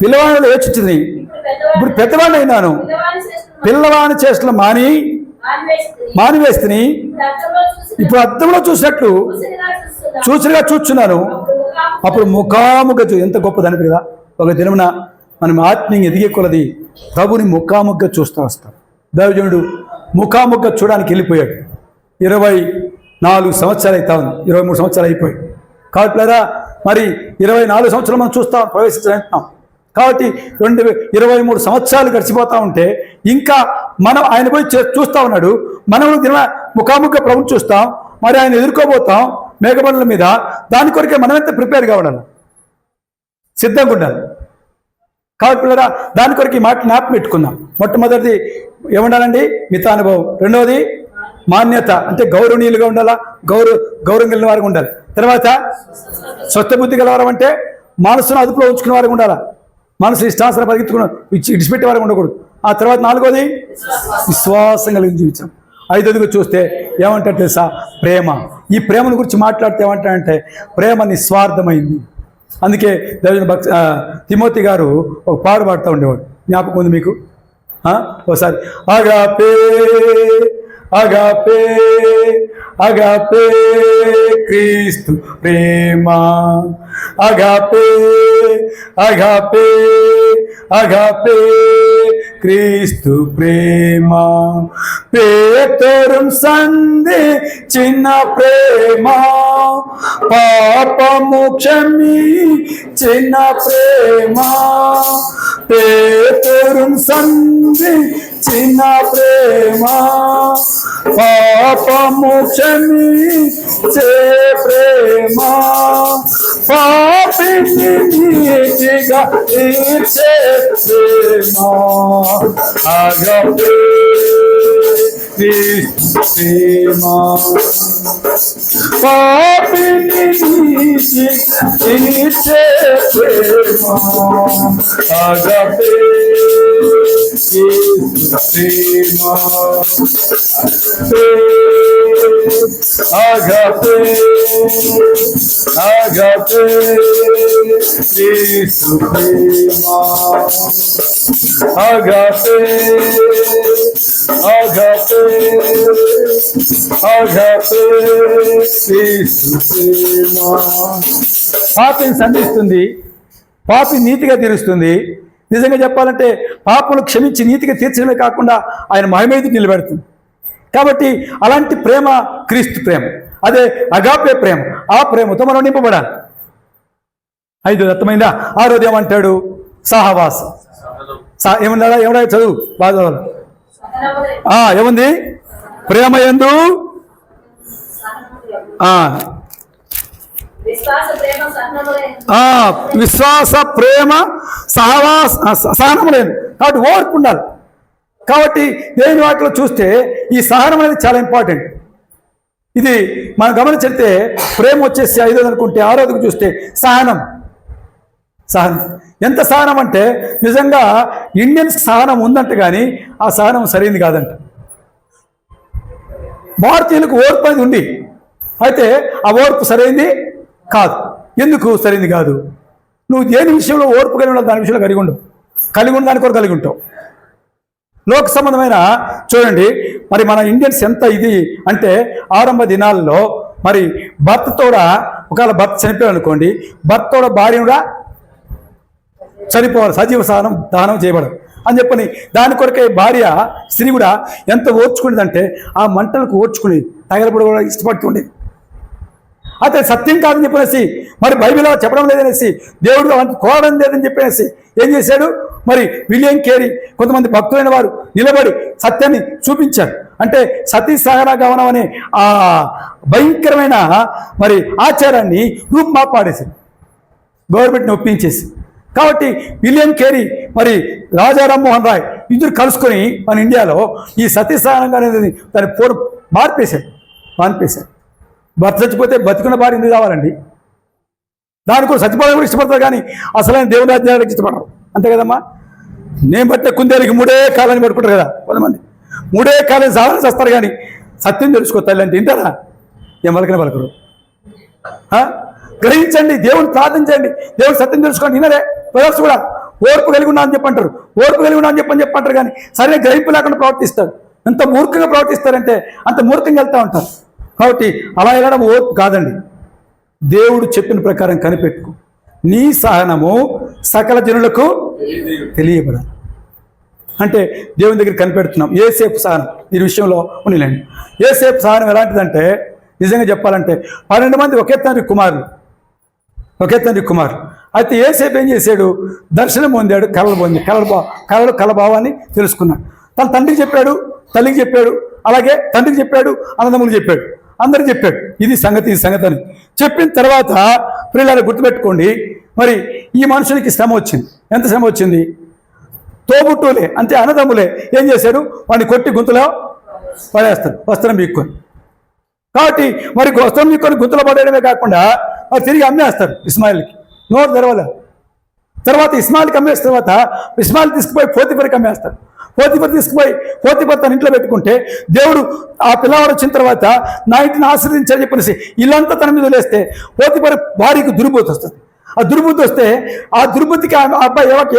పిల్లవాడిని యోచించుని. ఇప్పుడు పెద్దవాడిని అయినాను, పిల్లవాడిని చేష్టలు మానివేస్తుని. ఇప్పుడు అద్దంలో చూసినట్లు చూసినగా చూస్తున్నాను. అప్పుడు ముఖాముఖ ఎంత గొప్పదని కదా. ఒక దినమున మనం ఆత్మీయంగా ఎదిగే కొలది ప్రభుని ముఖాముఖగా చూస్తూ వస్తాం. దైవజనుడు ముఖాముఖగా చూడడానికి వెళ్ళిపోయాడు. 24 సంవత్సరాలు అవుతా ఉంది. 23 సంవత్సరాలు అయిపోయాయి. కాబట్టి లేదా మరి 24 సంవత్సరాలు మనం చూస్తాం, ప్రవేశించాలంటున్నాం. కాబట్టి 23 సంవత్సరాలు గడిచిపోతూ ఉంటే ఇంకా మనం ఆయన పోయి చూస్తూ ఉన్నాడు. మనం ముఖాముఖ ప్రభుని చూస్తాం, మరి ఆయన ఎదుర్కోబోతాం మేఘబండ్ల మీద. దాని కొరకే మనమెంత ప్రిపేర్గా ఉండాలి, సిద్ధంగా ఉండాలి. కాబట్టి దాని కొరకు ఈ మాట జ్ఞాపకం పెట్టుకుందాం. మొట్టమొదటిది ఏముండాలండి? మితానుభవం. రెండవది మాన్యత, అంటే గౌరవనీయులుగా ఉండాలా, గౌరవం కలిగిన వారికి ఉండాలి. తర్వాత స్వస్థ బుద్ధి గలవారం, అంటే మనసును అదుపులో ఉంచుకునే వారికి ఉండాలా, మనసు ఇష్టాసన పరిగెత్తుకుని ఇడిచిపెట్టే వారికి ఉండకూడదు. ఆ తర్వాత 4వది విశ్వాసం కలిగి జీవించడం. 5వదిగా చూస్తే ఏమంటారు తెలుసా? ప్రేమ. ఈ ప్రేమను గురించి మాట్లాడితే ఏమంటారంటే ప్రేమ నిస్వార్థమైంది. అందుకే దైవజనుడు తిమోతి గారు ఒక పాడు పాడుతూ ఉండేవాడు. జ్ఞాపకం ఉంది మీకు? ఒకసారి అగాపే అగాపే అగాపే క్రీస్తు ప్రేమ, అగాపే అగాపే అగాపే క్రీస్తు ప్రేమ, పేతురు సంధి చిన్న ప్రేమ, పాపము క్షమి చిన్న ప్రేమ, పేతురు సంధి చిన్న ప్రేమ, పాపము క్షమించే ప్రేమ, పాపిని నీతిగా తీర్చే ప్రేమ, అగాపే ప్రేమ, పాపిని నీతిగా తీర్చే ప్రేమ, అగాపే ప్రేమ, అగాపే అగాపే క్రీస్తు ప్రేమ, అగాపే అగాపే అగాపే క్రీస్తు ప్రేమ. పాపిని సంధిస్తుంది, పాపి నీతిగా తీరుస్తుంది. నిజంగా చెప్పాలంటే పాపను క్షమించి నీతిగా తీర్చడమే కాకుండా ఆయన మహిమేది నిలబెడుతుంది. కాబట్టి అలాంటి ప్రేమ క్రీస్తు ప్రేమ, అదే అగాపే ప్రేమ. ఆ ప్రేమతో మనం నింపబడాలి. 5 అర్థమైందా? 6వది ఏమంటాడు? సహవాసం. ఏమన్నా చదువు బాగా ఏముంది? ప్రేమ యందు విశ్వాస ప్రేమ సహనము లేదు. కాబట్టి ఓర్పు ఉండాలి. కాబట్టి దేవుని వాటిలో చూస్తే ఈ సహనం అనేది చాలా ఇంపార్టెంట్. ఇది మనం గమనించితే ప్రేమ వచ్చేసి 5వ అనుకుంటే 6వదికి చూస్తే సహనం. ఎంత సహనం అంటే నిజంగా ఇండియన్స్ సహనం ఉందంట కానీ ఆ సహనం సరైనది కాదంట. భారతీయులకు ఓర్పు అనేది ఉంది, అయితే ఆ ఓర్పు సరైనది కాదు. ఎందుకు సరైనది కాదు? నువ్వు దేని విషయంలో ఓర్పు కలిగి ఉండాలి, దాని విషయంలో కలిగి ఉండవు. కలిగి ఉన్న దాని కొరకు కలిగి ఉంటావు. లోక సంబంధమైన చూడండి, మరి మన ఇండియన్స్ ఎంత ఇది అంటే ఆరంభ దినాల్లో మరి భర్తతోడ ఒకవేళ భర్త చనిపోయాడు అనుకోండి, భర్తతోడ భార్య కూడా చనిపోవాలి, సజీవ దానం చేయబడదు అని చెప్పని దాని కొరకే భార్య స్త్రీ కూడా ఎంత ఓర్చుకునేదంటే ఆ మంటలకు ఓర్చుకుని తగలబడి కూడా ఇష్టపడుతుండేది. అయితే సత్యం కాదని చెప్పేసి మరి బైబిల్లో చెప్పడం లేదనేసి దేవుడు అలాంటి కోరడం లేదని చెప్పేసి ఏం చేశాడు? మరి విలియం కేరీ కొంతమంది భక్తులైన వారు నిలబడి సత్యాన్ని చూపించారు. అంటే సతీ సహన గమనం అనే ఆ భయంకరమైన మరి ఆచారాన్ని రూపుమాపాడేసి గవర్నమెంట్ని ఒప్పించేసి. కాబట్టి విలియం కేరీ మరి రాజా రామ్మోహన్ రాయ్ ఇద్దరు కలుసుకొని మన ఇండియాలో ఈ సతీ సహనం అనేది దాన్ని మాన్పేశారు. భర్త చచ్చిపోతే బతికున్న భార్య ఎందుకు కావాలండి? దాని కూడా చచ్చిపోవడం కూడా ఇష్టపడతారు కానీ అసలైన దేవుని రాజ్యానికి ఇష్టపడరు. అంతే కదమ్మా. నేను బట్టే కుందేలికి 3 కాలని పడుకుంటారు కదా కొంతమంది. 3 కాలని సాధన చేస్తారు కానీ సత్యం తెలుసుకో తల్లి అంటే వింటారా? ఏం పలకరు. గ్రహించండి, దేవుని ప్రార్థించండి, దేవుని సత్యం తెలుసుకోండి. వినరే ప్రజలు కూడా ఓర్పు కలిగి ఉన్నా అని చెప్పంటారు, ఓర్పు కలిగి ఉన్నా అని చెప్పంటారు కానీ సరైన గ్రహింపు లేకుండా ప్రవర్తిస్తారు. ఎంత మూర్ఖంగా ప్రవర్తిస్తారంటే అంత మూర్ఖంగా వెళ్తూ ఉంటారు. కాబట్టి అలా వెళ్ళడం ఓర్పు కాదండి. దేవుడు చెప్పిన ప్రకారం కనిపెట్టుకో. నీ సహనము సకల జనులకు తెలియబడాలి అంటే దేవుని దగ్గర కనిపెడుతున్నాం. యోసేపు సహనం ఈ విషయంలో ఉండలేండి. యోసేపు సహనం ఎలాంటిదంటే నిజంగా చెప్పాలంటే 12 మంది ఒకే తండ్రి కుమారులు. అయితే యోసేపు ఏం చేశాడు? దర్శనం పొందాడు, కలభావాన్ని తెలుసుకున్నాడు. తన తండ్రికి చెప్పాడు, తల్లికి చెప్పాడు, అలాగే తండ్రికి చెప్పాడు, అన్నదమ్ములకు చెప్పాడు, అందరికి చెప్పాడు. ఇది సంగతి అని చెప్పిన తర్వాత పిల్లలు గుర్తుపెట్టుకోండి, మరి ఈ మనుషునికి శ్రమ వచ్చింది. ఎంత శ్రమ వచ్చింది? తోబుట్టులే అంటే అన్నదమ్ములే ఏం చేశారు? వాడిని కొట్టి గుంతలో పడేస్తారు, వస్త్రం బీక్కొని. కాబట్టి మరి వస్త్రం బీక్కొని గుంతలో పడేయడమే కాకుండా మరి తిరిగి అమ్మేస్తారు ఇస్మాయిల్కి. నోరు తెరవలే. తర్వాత ఇస్మాయిల్కి అమ్మేసిన తర్వాత ఇస్మాయిల్ తీసుకుపోయి పోతిఫర్కి అమ్మేస్తారు. పోతిఫర్ తన ఇంట్లో పెట్టుకుంటే దేవుడు ఆ పిల్లవాడు వచ్చిన తర్వాత నా ఇంటిని ఆశ్రదించని చెప్పేసి ఇల్లంతా తన మీద వదిలేస్తే పోతిఫర్ భార్యకు దుర్బుద్ధి వస్తుంది. ఆ దుర్బుద్ధి వస్తే ఆ దుర్బుద్ధికి ఆ అబ్బాయి ఎవరికి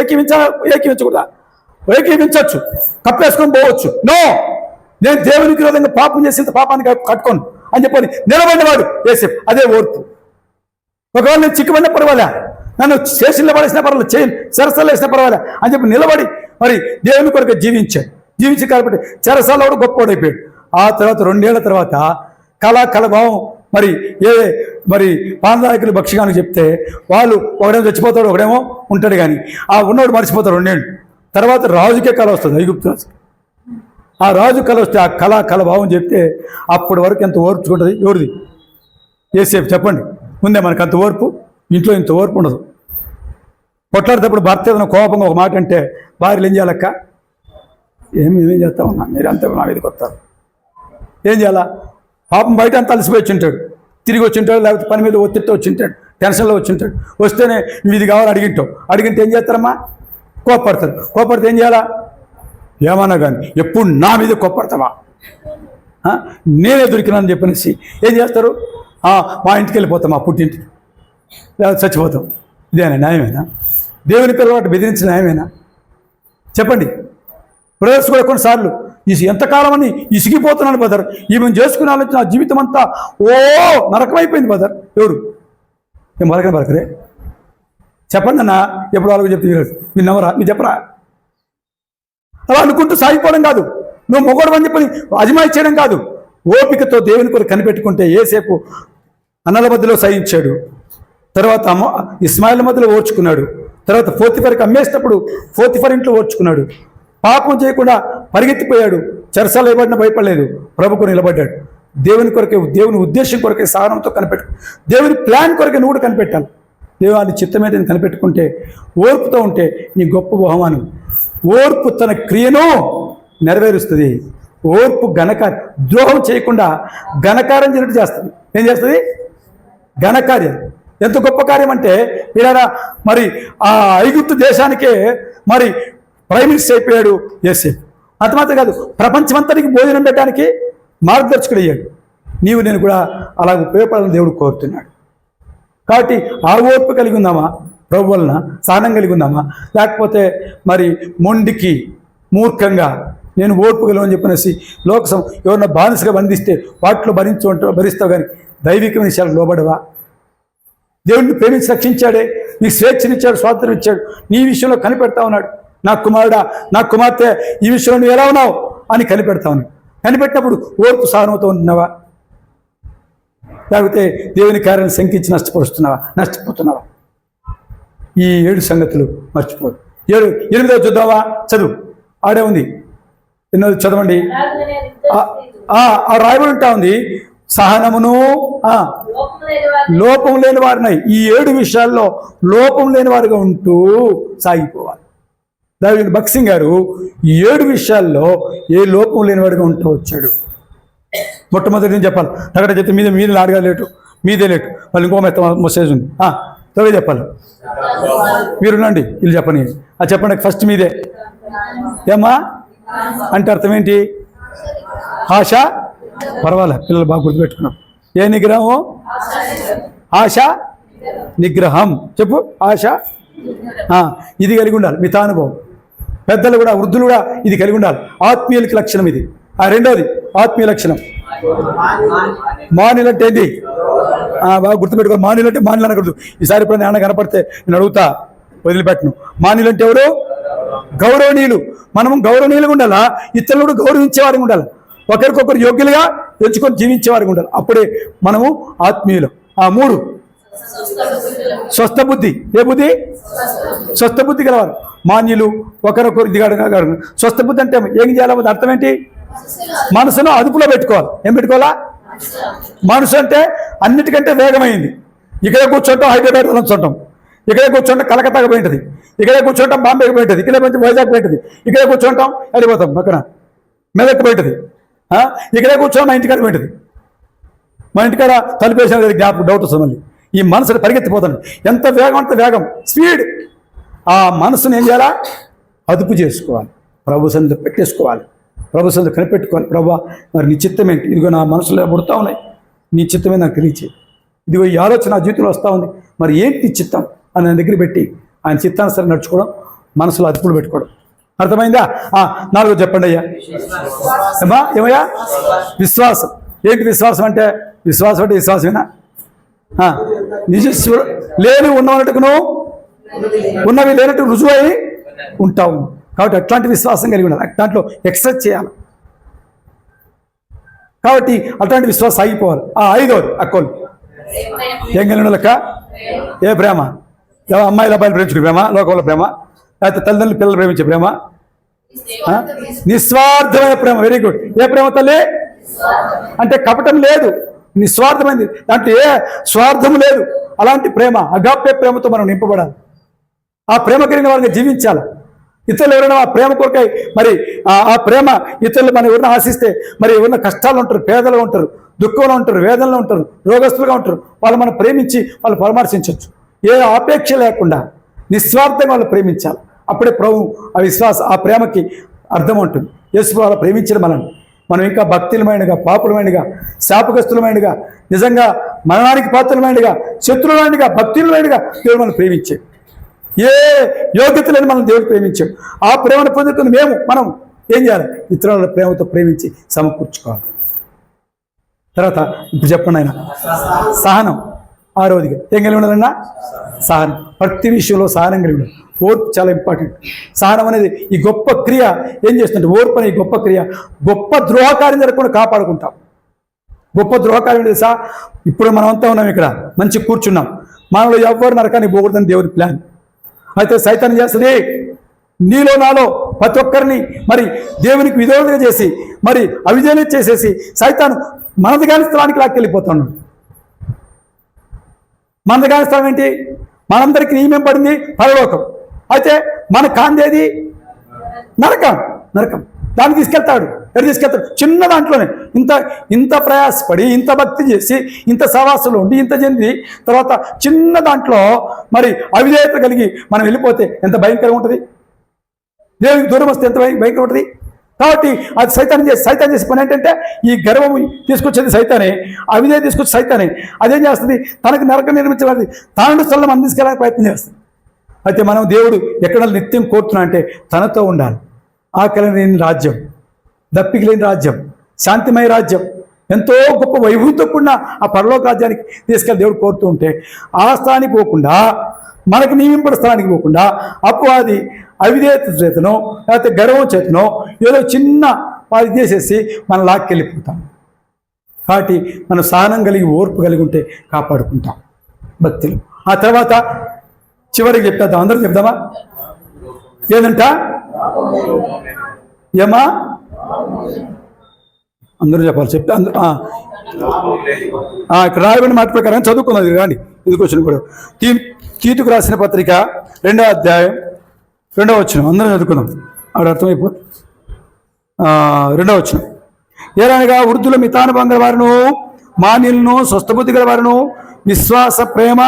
ఏకీవించవచ్చు, కప్పేసుకొని పోవచ్చు. నో, నేను దేవునికి విరోధంగా పాపం చేసేంత పాపాన్ని కట్టుకోను అని చెప్పని నిలబడినవాడు యోసేపు. అదే ఓర్పు. ఒకవేళ నేను చిక్కుబడిన పర్వాలే, నన్ను స్టేషన్లో పడేసినా పర్వాలేదు, చెరసాల్లో వేసినా పర్వాలే అని చెప్పి నిలబడి మరి దేవుని కొరకు జీవించి కాబట్టి చెరసాల్లో కూడా గొప్పవాడైపోయాడు. ఆ తర్వాత 2 ఏళ్ల తర్వాత కలభావం మరి మరి పానదాయకులు భక్షగానికి చెప్తే వాళ్ళు ఒకడేమో చచ్చిపోతాడు, ఒకడేమో ఉంటాడు. కానీ ఆ ఉన్నవాడు మర్చిపోతాడు 2 ఏళ్ళు తర్వాత. రాజుకే కళ వస్తుంది, ఐగుప్తు రాజు. ఆ రాజు కళ వస్తే ఆ కలభావం చెప్తే అప్పటి వరకు ఎంత ఓర్చుకుంటుంది? ఎవరిది? యోసేపు. చెప్పండి, ముందే మనకు అంత ఓర్పు, ఇంట్లో ఇంత ఓర్పు ఉండదు. కొట్లాడేటప్పుడు భర్త ఏదైనా కోపంగా ఒక మాట అంటే భార్యలు ఏం చేయాలక్క? ఏమేం చేస్తా ఉన్నా, మీరు అంతా నా మీదకి వస్తారు. ఏం చేయాలా? పాపం బయట అంతా అలసిపోయి వచ్చింటాడు, తిరిగి వచ్చింటాడు, లేకపోతే పని మీద ఒత్తిడితో వచ్చింటాడు, టెన్షన్లో వచ్చింటాడు. వస్తేనే నువ్వు ఇది కావాలి అడిగింటే ఏం చేస్తారమ్మా? కోపడితే ఏం చేయాలా? ఏమన్నా కానీ ఎప్పుడు నా మీద కోపడతావా, నేనే దొరికినానని చెప్పనేసి ఏం చేస్తారు? మా ఇంటికి వెళ్ళిపోతాం, మా పుట్టింటికి, లేకపోతే చచ్చిపోతాం. ఇదేనా న్యాయమేనా? దేవుని పిల్లవాటి బెదిరించిన న్యాయమేనా? చెప్పండి. బ్రదర్స్ కూడా కొన్నిసార్లు ఎంతకాలం అని ఇసిగిపోతున్నాను బ్రదర్, ఈమెను చేసుకునే ఆలోచన నా జీవితం అంతా నరకమైపోయింది బ్రదర్. ఎవరు? నేను బలకరే చెప్పండి అన్న. ఎప్పుడు వాళ్ళకి చెప్తే మీరు నమ్మరా? మీరు చెప్పరా? అలా అనుకుంటూ సాగిపోవడం కాదు, నువ్వు మొగోడు అని చెప్పని అజమాయి చేయడం కాదు. ఓపికతో దేవుని కొరకు కనిపెట్టుకుంటే ఏసేపు అన్నల మధ్యలో సహించాడు, తర్వాత ఇస్మాయిల్ మధ్యలో ఓర్చుకున్నాడు, తర్వాత పోతిఫర్కి అమ్మేసినప్పుడు పోతిఫర్ ఇంట్లో ఓర్చుకున్నాడు, పాపం చేయకుండా పరిగెత్తిపోయాడు, చెరసాల వేయబడిన భయపడలేదు, ప్రభుకు నిలబడ్డాడు. దేవుని కొరకే, దేవుని ఉద్దేశం కొరకే సహనంతో కనిపెట్టు, దేవుని ప్లాన్ కొరకే నువ్వు కూడా కనిపెట్టాలి. దేవుని చిత్తమేదని కనిపెట్టుకుంటే, ఓర్పుతో ఉంటే నీ గొప్ప బహుమానం. ఓర్పు తన క్రియను నెరవేరుస్తుంది. ఓర్పు ఘనకార్యం, ద్రోహం చేయకుండా ఘనకార్యం చేయడం చేస్తుంది. ఏం చేస్తుంది? ఘనకార్యం. ఎంత గొప్ప కార్యం అంటే, ఇలా మరి ఆ ఐగుప్తు దేశానికే మరి ప్రైమ్ మినిస్టర్ అయిపోయాడు యోసేపు. అంత మాత్రం కాదు, ప్రపంచమంతటికి భోజనం పెట్టడానికి మార్గదర్శకుడు అయ్యాడు. నీవు నేను కూడా అలా ఉపయోగపడాలని దేవుడు కోరుతున్నాడు. కాబట్టి ఆ ఓర్పు కలిగి ఉందామా ప్రభు వలన, సహనం కలిగి ఉందామా, లేకపోతే మరి మొండికి మూర్ఖంగా నేను ఓర్పు కలిగి అని చెప్పనేసి లోకసం ఎవరన్నా బానిసగా బంధిస్తే వాటిలో భరిస్తావు, కానీ దైవికమైన విషయాలు లోబడవా? దేవుడిని ప్రేమించి రక్షించాడే, నీకు స్వేచ్ఛనిచ్చాడు, స్వాతంత్రం ఇచ్చాడు, నీ విషయంలో కనిపెడతా ఉన్నాడు. నా కుమారుడా, నా కుమార్తె, ఈ విషయంలో నువ్వు ఎలా ఉన్నావు అని కనిపెడతా ఉన్నాడు. కనిపెట్టినప్పుడు ఓర్పు సహనంతో ఉంటున్నావా, లేకపోతే దేవుని కార్యాలను శంకించి నష్టపోతున్నావా? ఈ 7 సంగతులు మర్చిపోదు. 8వ చూద్దామా? చదువు, ఆడే ఉంది. 8వ చదవండి. ఆ రాయబడి ఉంటా ఉంది, సహనమును లోపం లేని వారినై. ఈ 7 విషయాల్లో లోపం లేని వారుగా ఉంటూ సాగిపోవాలి. దావీదు భక్సింగ్ గారు ఈ 7 విషయాల్లో ఏ లోపం లేనివాడిగా ఉంటూ వచ్చాడు. మొట్టమొదటి నేను చెప్పాలి, అక్కడ చెప్తే మీద అడగా లేటు, మీదే లేటు, వాళ్ళు ఇంకో మెసేజ్ ఉంది, తవే చెప్పాలి. మీరునండి, వీళ్ళు చెప్పని చెప్పండి. ఫస్ట్ మీదే. ఏమ్మా అంటే అర్థం ఏంటి? ఆశ. పర్వాలే, పిల్లలు బాగా గుర్తుపెట్టుకున్నాం. ఏ నిగ్రహం? ఆశ నిగ్రహం. చెప్పు, ఆశ. ఇది కలిగి ఉండాలి మితానుభవం. పెద్దలు కూడా, వృద్ధులు కూడా ఇది కలిగి ఉండాలి. ఆత్మీయులకి లక్షణం ఇది. రెండోది ఆత్మీయ లక్షణం. మాన్యులు అంటే ఏంటి? బాగా గుర్తుపెట్టుకో. మాన్యులు అంటే మాన్యులు అనకూడదు. ఈసారి ఇప్పుడు నేను కనపడితే నేను అడుగుతా, వదిలిపెట్టను. మాన్యులు అంటే ఎవరు? గౌరవనీయులు. మనము గౌరవనీయులుగా ఉండాలా, ఇతరులను గౌరవించేవారిగా ఉండాలి, ఒకరికొకరు యోగ్యులుగా ఎంచుకొని జీవించేవారిగా ఉండాలి. అప్పుడే మనము ఆత్మీయులు. 3 స్వస్థ బుద్ధి. ఏ బుద్ధి? స్వస్థ బుద్ధి గలవారు. మాన్యులు, ఒకరొకరు ఇది అడగ. స్వస్థ బుద్ధి అంటే ఏం చేయాలి? అర్థం ఏంటి? మనసును అదుపులో పెట్టుకోవాలి. ఏం పెట్టుకోవాలా? మనసు అంటే అన్నిటికంటే వేగమైంది. ఇక్కడే కూర్చోటం హైదరాబాద్ కూర్చోటం, ఇక్కడే కూర్చోటం కలకత్తాకు పోయింటుంది, ఇక్కడే కూర్చోటం బాంబేకి పోయింటుంది, ఇక్కడే కొంచెం వైజాగ్ పోయింటుంది, ఇక్కడే కూర్చోటం వెళ్ళిపోతాం పక్కన మెదక్ పోయింటుంది, ఇక్కడే కూర్చోటం మా ఇంటికాడ పోయింటుంది. మా ఇంటికాడ తలుపేసిన జ్ఞాపకం డౌట్ వస్తుంది. మళ్ళీ ఈ మనసుని పరిగెత్తిపోతుంది. ఎంత వేగం అంత వేగం, స్పీడ్. ఆ మనసును ఏం చేయాలా? అదుపు చేసుకోవాలి, ప్రభు సన్నిధిలో పెట్టేసుకోవాలి, ప్రభు సన్నిధిలో కనిపెట్టుకోవాలి. ప్రభు మరి నీ చిత్తమేంటి? ఇదిగో నా మనసులో పుడతా ఉన్నాయి, నీ చిత్తమే నాకు తెలియచే. ఇదిగో ఈ ఆలోచన నా జీవితంలో వస్తూ ఉంది, మరి ఏంటి నీ చిత్తం అని ఆయన దగ్గర పెట్టి ఆయన చిత్తానుసరి నడుచుకోవడం, మనసులో అదుపులు పెట్టుకోవడం. అర్థమైందా? 4 చెప్పండి అయ్యా. ఏమయ్యా? విశ్వాసం. ఏంటి విశ్వాసం అంటే? విశ్వాసం అంటే విశ్వాసమేనా? నిజస్వ లేని ఉన్నట్టుకు నువ్వు ఉన్నవి లేనట్టు రుజువు అయి ఉంటావు. కాబట్టి అట్లాంటి విశ్వాసం కలిగి ఉండాలి, దాంట్లో ఎక్సర్సైజ్ చేయాలి. కాబట్టి అట్లాంటి విశ్వాసం సాగిపోవాలి. 5వది అక్కోలు. ఏం కలిగిన లెక్క? ఏ ప్రేమ? అమ్మాయిల అబ్బాయిలు ప్రేమించుకునే ప్రేమ, లోకంలో ప్రేమ, లేకపోతే తల్లిదండ్రులు పిల్లలు ప్రేమించే ప్రేమ, నిస్వార్థమైన ప్రేమ. Very good. ఏ ప్రేమ తల్లి? అంటే కపటం లేదు, నిస్వార్థమైంది, దాంట్లో ఏ స్వార్థం లేదు. అలాంటి ప్రేమ, అగాపే ప్రేమతో మనం నింపబడాలి. ఆ ప్రేమ కలిగిన వారిని జీవించాలి. ఇతరులు ఎవరైనా ఆ ప్రేమ కొరకై మరి ఆ ప్రేమ ఇతరులు మనం ఎవరైనా ఆశిస్తే, మరి ఎవరైనా కష్టాలు ఉంటారు, పేదలు ఉంటారు, దుఃఖంలో ఉంటారు, వేదనలో ఉంటారు, రోగస్తులుగా ఉంటారు, వాళ్ళు మనం ప్రేమించి వాళ్ళు పరామర్శించవచ్చు. ఏ ఆపేక్ష లేకుండా నిస్వార్థంగా వాళ్ళు ప్రేమించాలి. అప్పుడే ప్రభు ఆ విశ్వాస ఆ ప్రేమకి అర్థం ఉంటుంది. యేసు వాళ్ళు ప్రేమించడం మనం ఇంకా భక్తులమైనగా, పాపులమైనగా, శాపగ్రస్తులమైనగా, నిజంగా మరణానికి పాత్రలమైనగా, శత్రువులైనగా, భక్తులమైనగా దేవుడు మనం ప్రేమించాడు. ఏ యోగ్యత లేని మనం దేవుడు ప్రేమించాడు. ఆ ప్రేమను పొందుకుని మనం ఏం చేయాలి? ఇతరుల ప్రేమతో ప్రేమించి సమకూర్చుకోవాలి. తర్వాత ఇప్పుడు చెప్పండి ఆయన, సహనం. 6వదిగా ఏం కలిగి ఉండాలన్నా? సహనం. ప్రతి విషయంలో సహనం కలిగి ఉండాలి. ఓర్పు చాలా ఇంపార్టెంట్. సహనం అనేది ఈ గొప్ప క్రియ ఏం చేస్తుంటే, ఓర్పు అనే గొప్ప క్రియ గొప్ప ద్రోహకార్యం జరగకుండా కాపాడుకుంటాం. గొప్ప ద్రోహకార్యం తెలుసా? ఇప్పుడు మనం అంతా ఉన్నాం, ఇక్కడ మంచి కూర్చున్నాం, మనలో ఎవరు నరకానికి పోకూడదని దేవుడి ప్లాన్. అయితే సైతాన్ని చేస్తుంది, నీలో నాలో ప్రతి ఒక్కరిని మరి దేవునికి విధేయులుగా చేసి మరి అవిధేయులు చేసేసి సైతాను మనదిగాని స్థలానికి లాక్కెళ్ళిపోతున్నాడు. మనదిగాని స్థలం ఏంటి? మనందరికీ నియమం పడింది పరలోకం. అయితే మన కాందేది నరకం. దాన్ని తీసుకెళ్తాడు. ఎక్కడ తీసుకెళ్తాడు? చిన్న దాంట్లోనే ఇంత ప్రయాసపడి, ఇంత భక్తి చేసి, ఇంత సవాసంలో ఉండి, ఇంత చెంది తర్వాత చిన్న దాంట్లో మరి అవిధేయత కలిగి మనం వెళ్ళిపోతే ఎంత భయంకరంగా ఉంటుంది? దేవునికి దూరం వస్తే ఎంత భయంకరం ఉంటుంది? కాబట్టి అది సైతాన్ చేసే పని ఏంటంటే ఈ గర్వం తీసుకొచ్చేది సైతానే, అవిధేయ తీసుకొచ్చి సైతానే. అదేం చేస్తుంది? తనకు నరకం నిర్మించాలని తాను స్థలం అందించుకోవడానికి ప్రయత్నం చేస్తుంది. అయితే మనం దేవుడు ఎక్కడ నిత్యం కోరుతున్నా అంటే తనతో ఉండాలి. ఆకలి లేని రాజ్యం, దప్పిక లేని రాజ్యం, శాంతిమయ రాజ్యం, ఎంతో గొప్ప వైభవంతో కూడిన ఆ పరలోక రాజ్యానికి తీసుకెళ్ళి దేవుడు కోరుతూ ఉంటే ఆ స్థానానికి పోకుండా, మనకు నియమింపడ స్థానానికి పోకుండా అపవాది అవిధేయత చేతనో లేకపోతే గర్వం చేతనో ఏదో చిన్న వాది చేసేసి మనం లాక్కెళ్ళిపోతాం. కాబట్టి మనం సహనం కలిగి ఓర్పు కలిగి ఉంటే కాపాడుకుంటాం భక్తులు. ఆ తర్వాత చివరికి చెప్పేద్దాం, అందరూ చెప్దామా? ఏదంట? ఏమా? అందరూ చెప్పాలి. చెప్తే ఇక్కడ రాయబడిన మాట ప్రకారం చదువుకున్నది కానీ ఇది క్వశ్చన్ కూడా. తీతుకు రాసిన పత్రిక 2వ అధ్యాయం 2వ వచనం అందరం చదువుకుందాం. ఆవిడ అర్థమైపోతుంది. 2వ వచనం. ఏలనగా వృద్ధుల మితానుభంగల వారును, మాన్యులను, స్వస్థబుద్ధి గల వారును, విశ్వాస, ప్రేమ,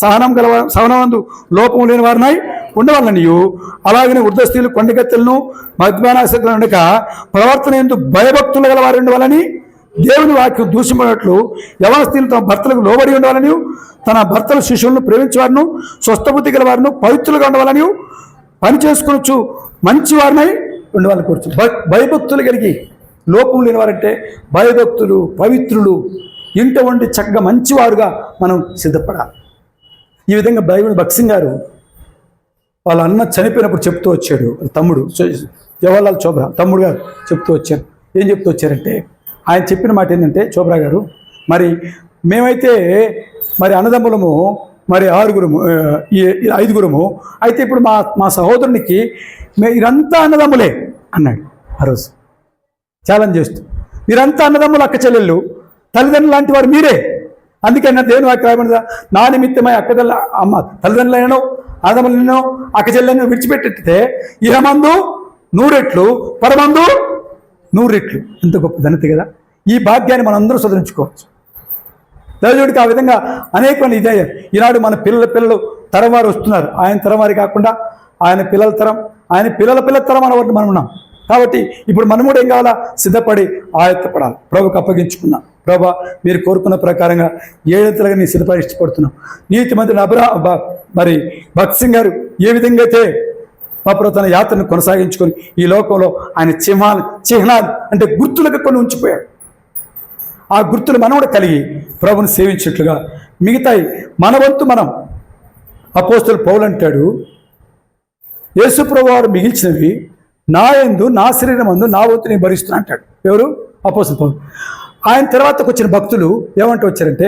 సహనమందు లోపం లేని వారినై ఉండవాలనియు, అలాగనే వృద్ధ స్త్రీలు కొండగత్తెలను మద్యపానాసక్తులు ఉండక ప్రవర్తన ఎందు భయభక్తులు గల వారు ఉండవాలని, దేవుని వాక్యం దూషింపనట్లు యవన స్త్రీలు తమ భర్తలకు లోబడి ఉండవాలని, తన భర్తల శిశువులను ప్రేమించేవారును, స్వస్థబుద్ధి గల వారును, పవిత్రులుగా ఉండవాలని, పని చేసుకొనొచ్చు మంచి వారినై ఉండవాలని కోరుచు. భయభక్తులు కలిగి లోపం లేని వారంటే భయభక్తులు, పవిత్రులు, ఇంట వండి చక్కగా మంచివారుగా మనం సిద్ధపడాలి. ఈ విధంగా భక్సింగ్ గారు వాళ్ళ అన్న చనిపోయినప్పుడు చెప్తూ వచ్చాడు. తమ్ముడు జవహర్లాల్ చోప్రా తమ్ముడు గారు చెప్తూ వచ్చారు. ఏం చెప్తూ వచ్చారంటే, ఆయన చెప్పిన మాట ఏంటంటే, చోప్రా గారు, మరి మేమైతే మరి అన్నదమ్ములము మరి 5గురము అయితే ఇప్పుడు మా సహోదరునికి మీరంతా అన్నదమ్ములే అన్నాడు ఆ రోజు ఛాలెంజ్ చేస్తూ. మీరంతా అన్నదమ్ములు, అక్క చెల్లెళ్ళు, తల్లిదండ్రులు లాంటి వారు మీరే. అందుకన్నా దేవుని వాక్యం నా నిమిత్తమై తల్లిదండ్రులైనను, అన్నదమ్ములను, అక్క చెల్లెలను విడిచిపెట్టితే ఇహమందు 100 రెట్లు, పరమందు 100 రెట్లు. ఎంత గొప్ప ధనత కదా! ఈ భాగ్యాన్ని మనందరూ సదరించుకోవచ్చు. దైవజనుడికి ఆ విధంగా అనేక మంది ఇదే. ఈనాడు మన పిల్లలు తరం వారు వస్తున్నారు. ఆయన తరం వారి కాకుండా ఆయన పిల్లల తరం, ఆయన పిల్లల తరం అన్నవారిని మనం ఉన్నాం. కాబట్టి ఇప్పుడు మనం కూడా ఏం కావాలా? సిద్ధపడి ఆయత్తపడాలి. ప్రభుకు అప్పగించుకున్నాం. ప్రభా, మీరు కోరుకున్న ప్రకారంగా 7 నేను సిద్ధపడి ఇష్టపడుతున్నాం. నీతి మంత్రి మరి భక్సింగ్ గారు ఏ విధంగా అయితే తన యాత్రను కొనసాగించుకొని ఈ లోకంలో ఆయన చిహ్నాలు అంటే గుర్తులకు కొన్ని ఉంచిపోయాడు. ఆ గుర్తులు మనం కూడా కలిగి ప్రభుని సేవించినట్లుగా మిగతాయి మన వంతు మనం. అపోస్తలుడు పౌలు అంటాడు, యేసు ప్రభు వారు మిగిల్చినవి నా యందు, నా శరీరం అందు నా వంతు నేను భరిస్తున్నా అంటాడు. ఎవరు? అపోస్తలుడు పౌలు. ఆయన తర్వాతకు వచ్చిన భక్తులు ఏమంటూ వచ్చారంటే,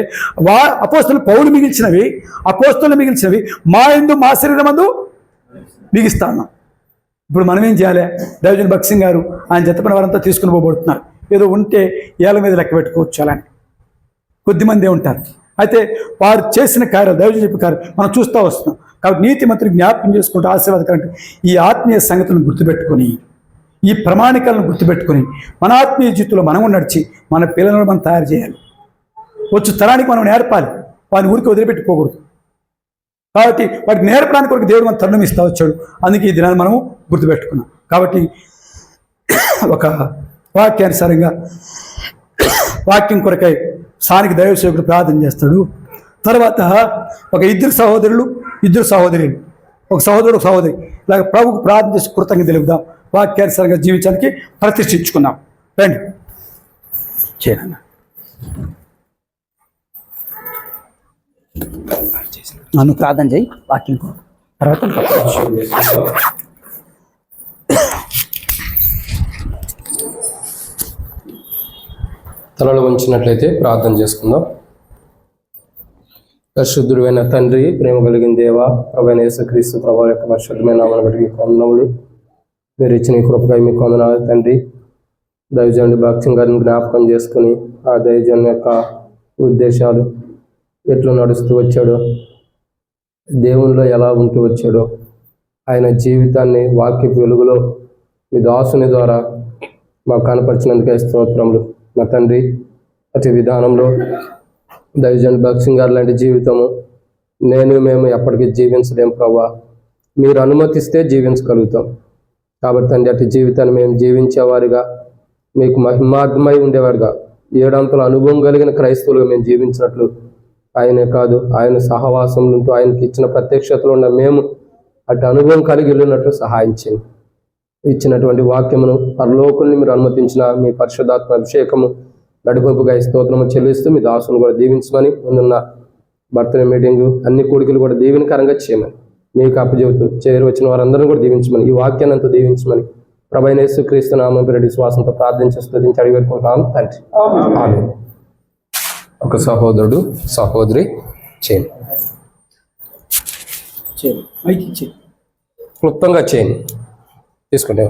అపోస్తలుడు పౌలు మిగిల్చినవి మా యందు, మా శరీరం అందు మిగిస్తాను. ఇప్పుడు మనం ఏం చేయాలి? దైవజన్ భక్సింగ్ గారు ఆయన జతపడిన వారంతా తీసుకుని పోబడుతున్నారు. ఏదో ఉంటే ఏళ్ళ మీద లెక్క పెట్టుకోవచ్చు. అలాని కొద్దిమందే ఉంటారు. అయితే వారు చేసిన కార్యాలు, దైవజన్ చెప్పే కార్యాలు మనం చూస్తూ వస్తున్నాం. కాబట్టి నీతి మంత్రి జ్ఞాపకం చేసుకుంటూ ఆశీర్వాదకరంటే ఈ ఆత్మీయ సంగతులను గుర్తుపెట్టుకొని, ఈ ప్రమాణికాలను గుర్తుపెట్టుకొని మన ఆత్మీయ జీవితంలో మనం నడిచి మన పిల్లలను మనం తయారు చేయాలి. వచ్చు తరానికి మనం నేర్పాలి. వారిని ఊరికి వదిలిపెట్టుకోకూడదు. కాబట్టి వాటికి నేర్పడానికి కొరకు దేవుడు మనం తరుణం ఇస్తూ వచ్చాడు. అందుకే ఈ దినాన్ని మనము గుర్తుపెట్టుకున్నాం. కాబట్టి ఒక వాక్యానుసారంగా వాక్యం కొరకై స్థానిక దైవ సేవకుడు ప్రార్థన చేస్తాడు. తర్వాత ఒక ఇద్దరు సహోదరులు, ఒక సహోదరుడు, ఒక సహోదరి ఇలాగ ప్రభుకు ప్రార్థన చేసి కృతజ్ఞత తెలుపుదాం. వాక్యానుసారంగా జీవించడానికి ప్రతిష్ఠించుకుందాం. రండి చేయాలన్నా నన్ను ప్రార్థన చేయి. వాక్యం తర్వాత తలలో ఉంచినట్లయితే ప్రార్థన చేసుకుందాం. పరిశుద్ధుడైన తండ్రి, ప్రేమ కలిగిన దేవ, ప్రభువైన యేసుక్రీస్తు ప్రభువు యొక్క పరిశుద్ధమైన నామమును బట్టి మీకు వందనములు. మీరు ఇచ్చిన ఈ కృపకై మీకు వందనాలు తండ్రి. దైవజనుడి భక్సింగ్ గారిని జ్ఞాపకం చేసుకుని ఆ దైవజన్ యొక్క ఉద్దేశాలు ఎట్లా నడుస్తూ వచ్చాడో, దేవునిలో ఎలా ఉంటూ వచ్చాడో, ఆయన జీవితాన్ని వాక్య వెలుగులో మీ దాసుని ద్వారా మాకు కనపరిచినందుకే స్తోత్రములు. మా తండ్రి, అతి విధానంలో దైవజన్ భక్సింగ్ గారు లాంటి జీవితము మేము ఎప్పటికీ జీవించలేం ప్రభా. మీరు అనుమతిస్తే జీవించగలుగుతాం. కాబట్టి తండ్రి, అటు జీవితాన్ని మేము జీవించేవారిగా, మీకు మహిమార్థమై ఉండేవాడిగా, ఏడంతల అనుభవం కలిగిన క్రైస్తవులుగా మేము జీవించినట్లు ఆయనే కాదు, ఆయన సహవాసంలో ఉంటూ ఆయనకి ఇచ్చిన ప్రత్యక్షతలో ఉన్న మేము అటు అనుభవం కలిగి వెళ్ళినట్లు సహాయం చేయండి. ఇచ్చినటువంటి వాక్యమును పరలోకుల్ని మీరు అనుమతించిన మీ పరిశుద్ధాత్మ అభిషేకము నడిపంపుగా స్తోత్రము చెల్లిస్తూ మీ దాసును కూడా దీవించమని, ముందున్న బర్త్డే మీటింగు అన్ని కూడికలు కూడా దీవెనకరంగా చేయమని మీకు అప్పచెబుతూ చేరి వచ్చిన వారందరూ కూడా దీవించమని, ఈ వాక్యాన్ని అంతా దీవించమని ప్రభువైన యేసుక్రీస్తు నామమున పేరిట విశ్వాసంతో ప్రార్థించి స్తుతించి అడిగి పెట్టుకుంటాను తండ్రి. ఆమేన్. ఒక సహోదరుడు సహోదరి చేయండి, క్లుప్తంగా చేయండి తీసుకుంటే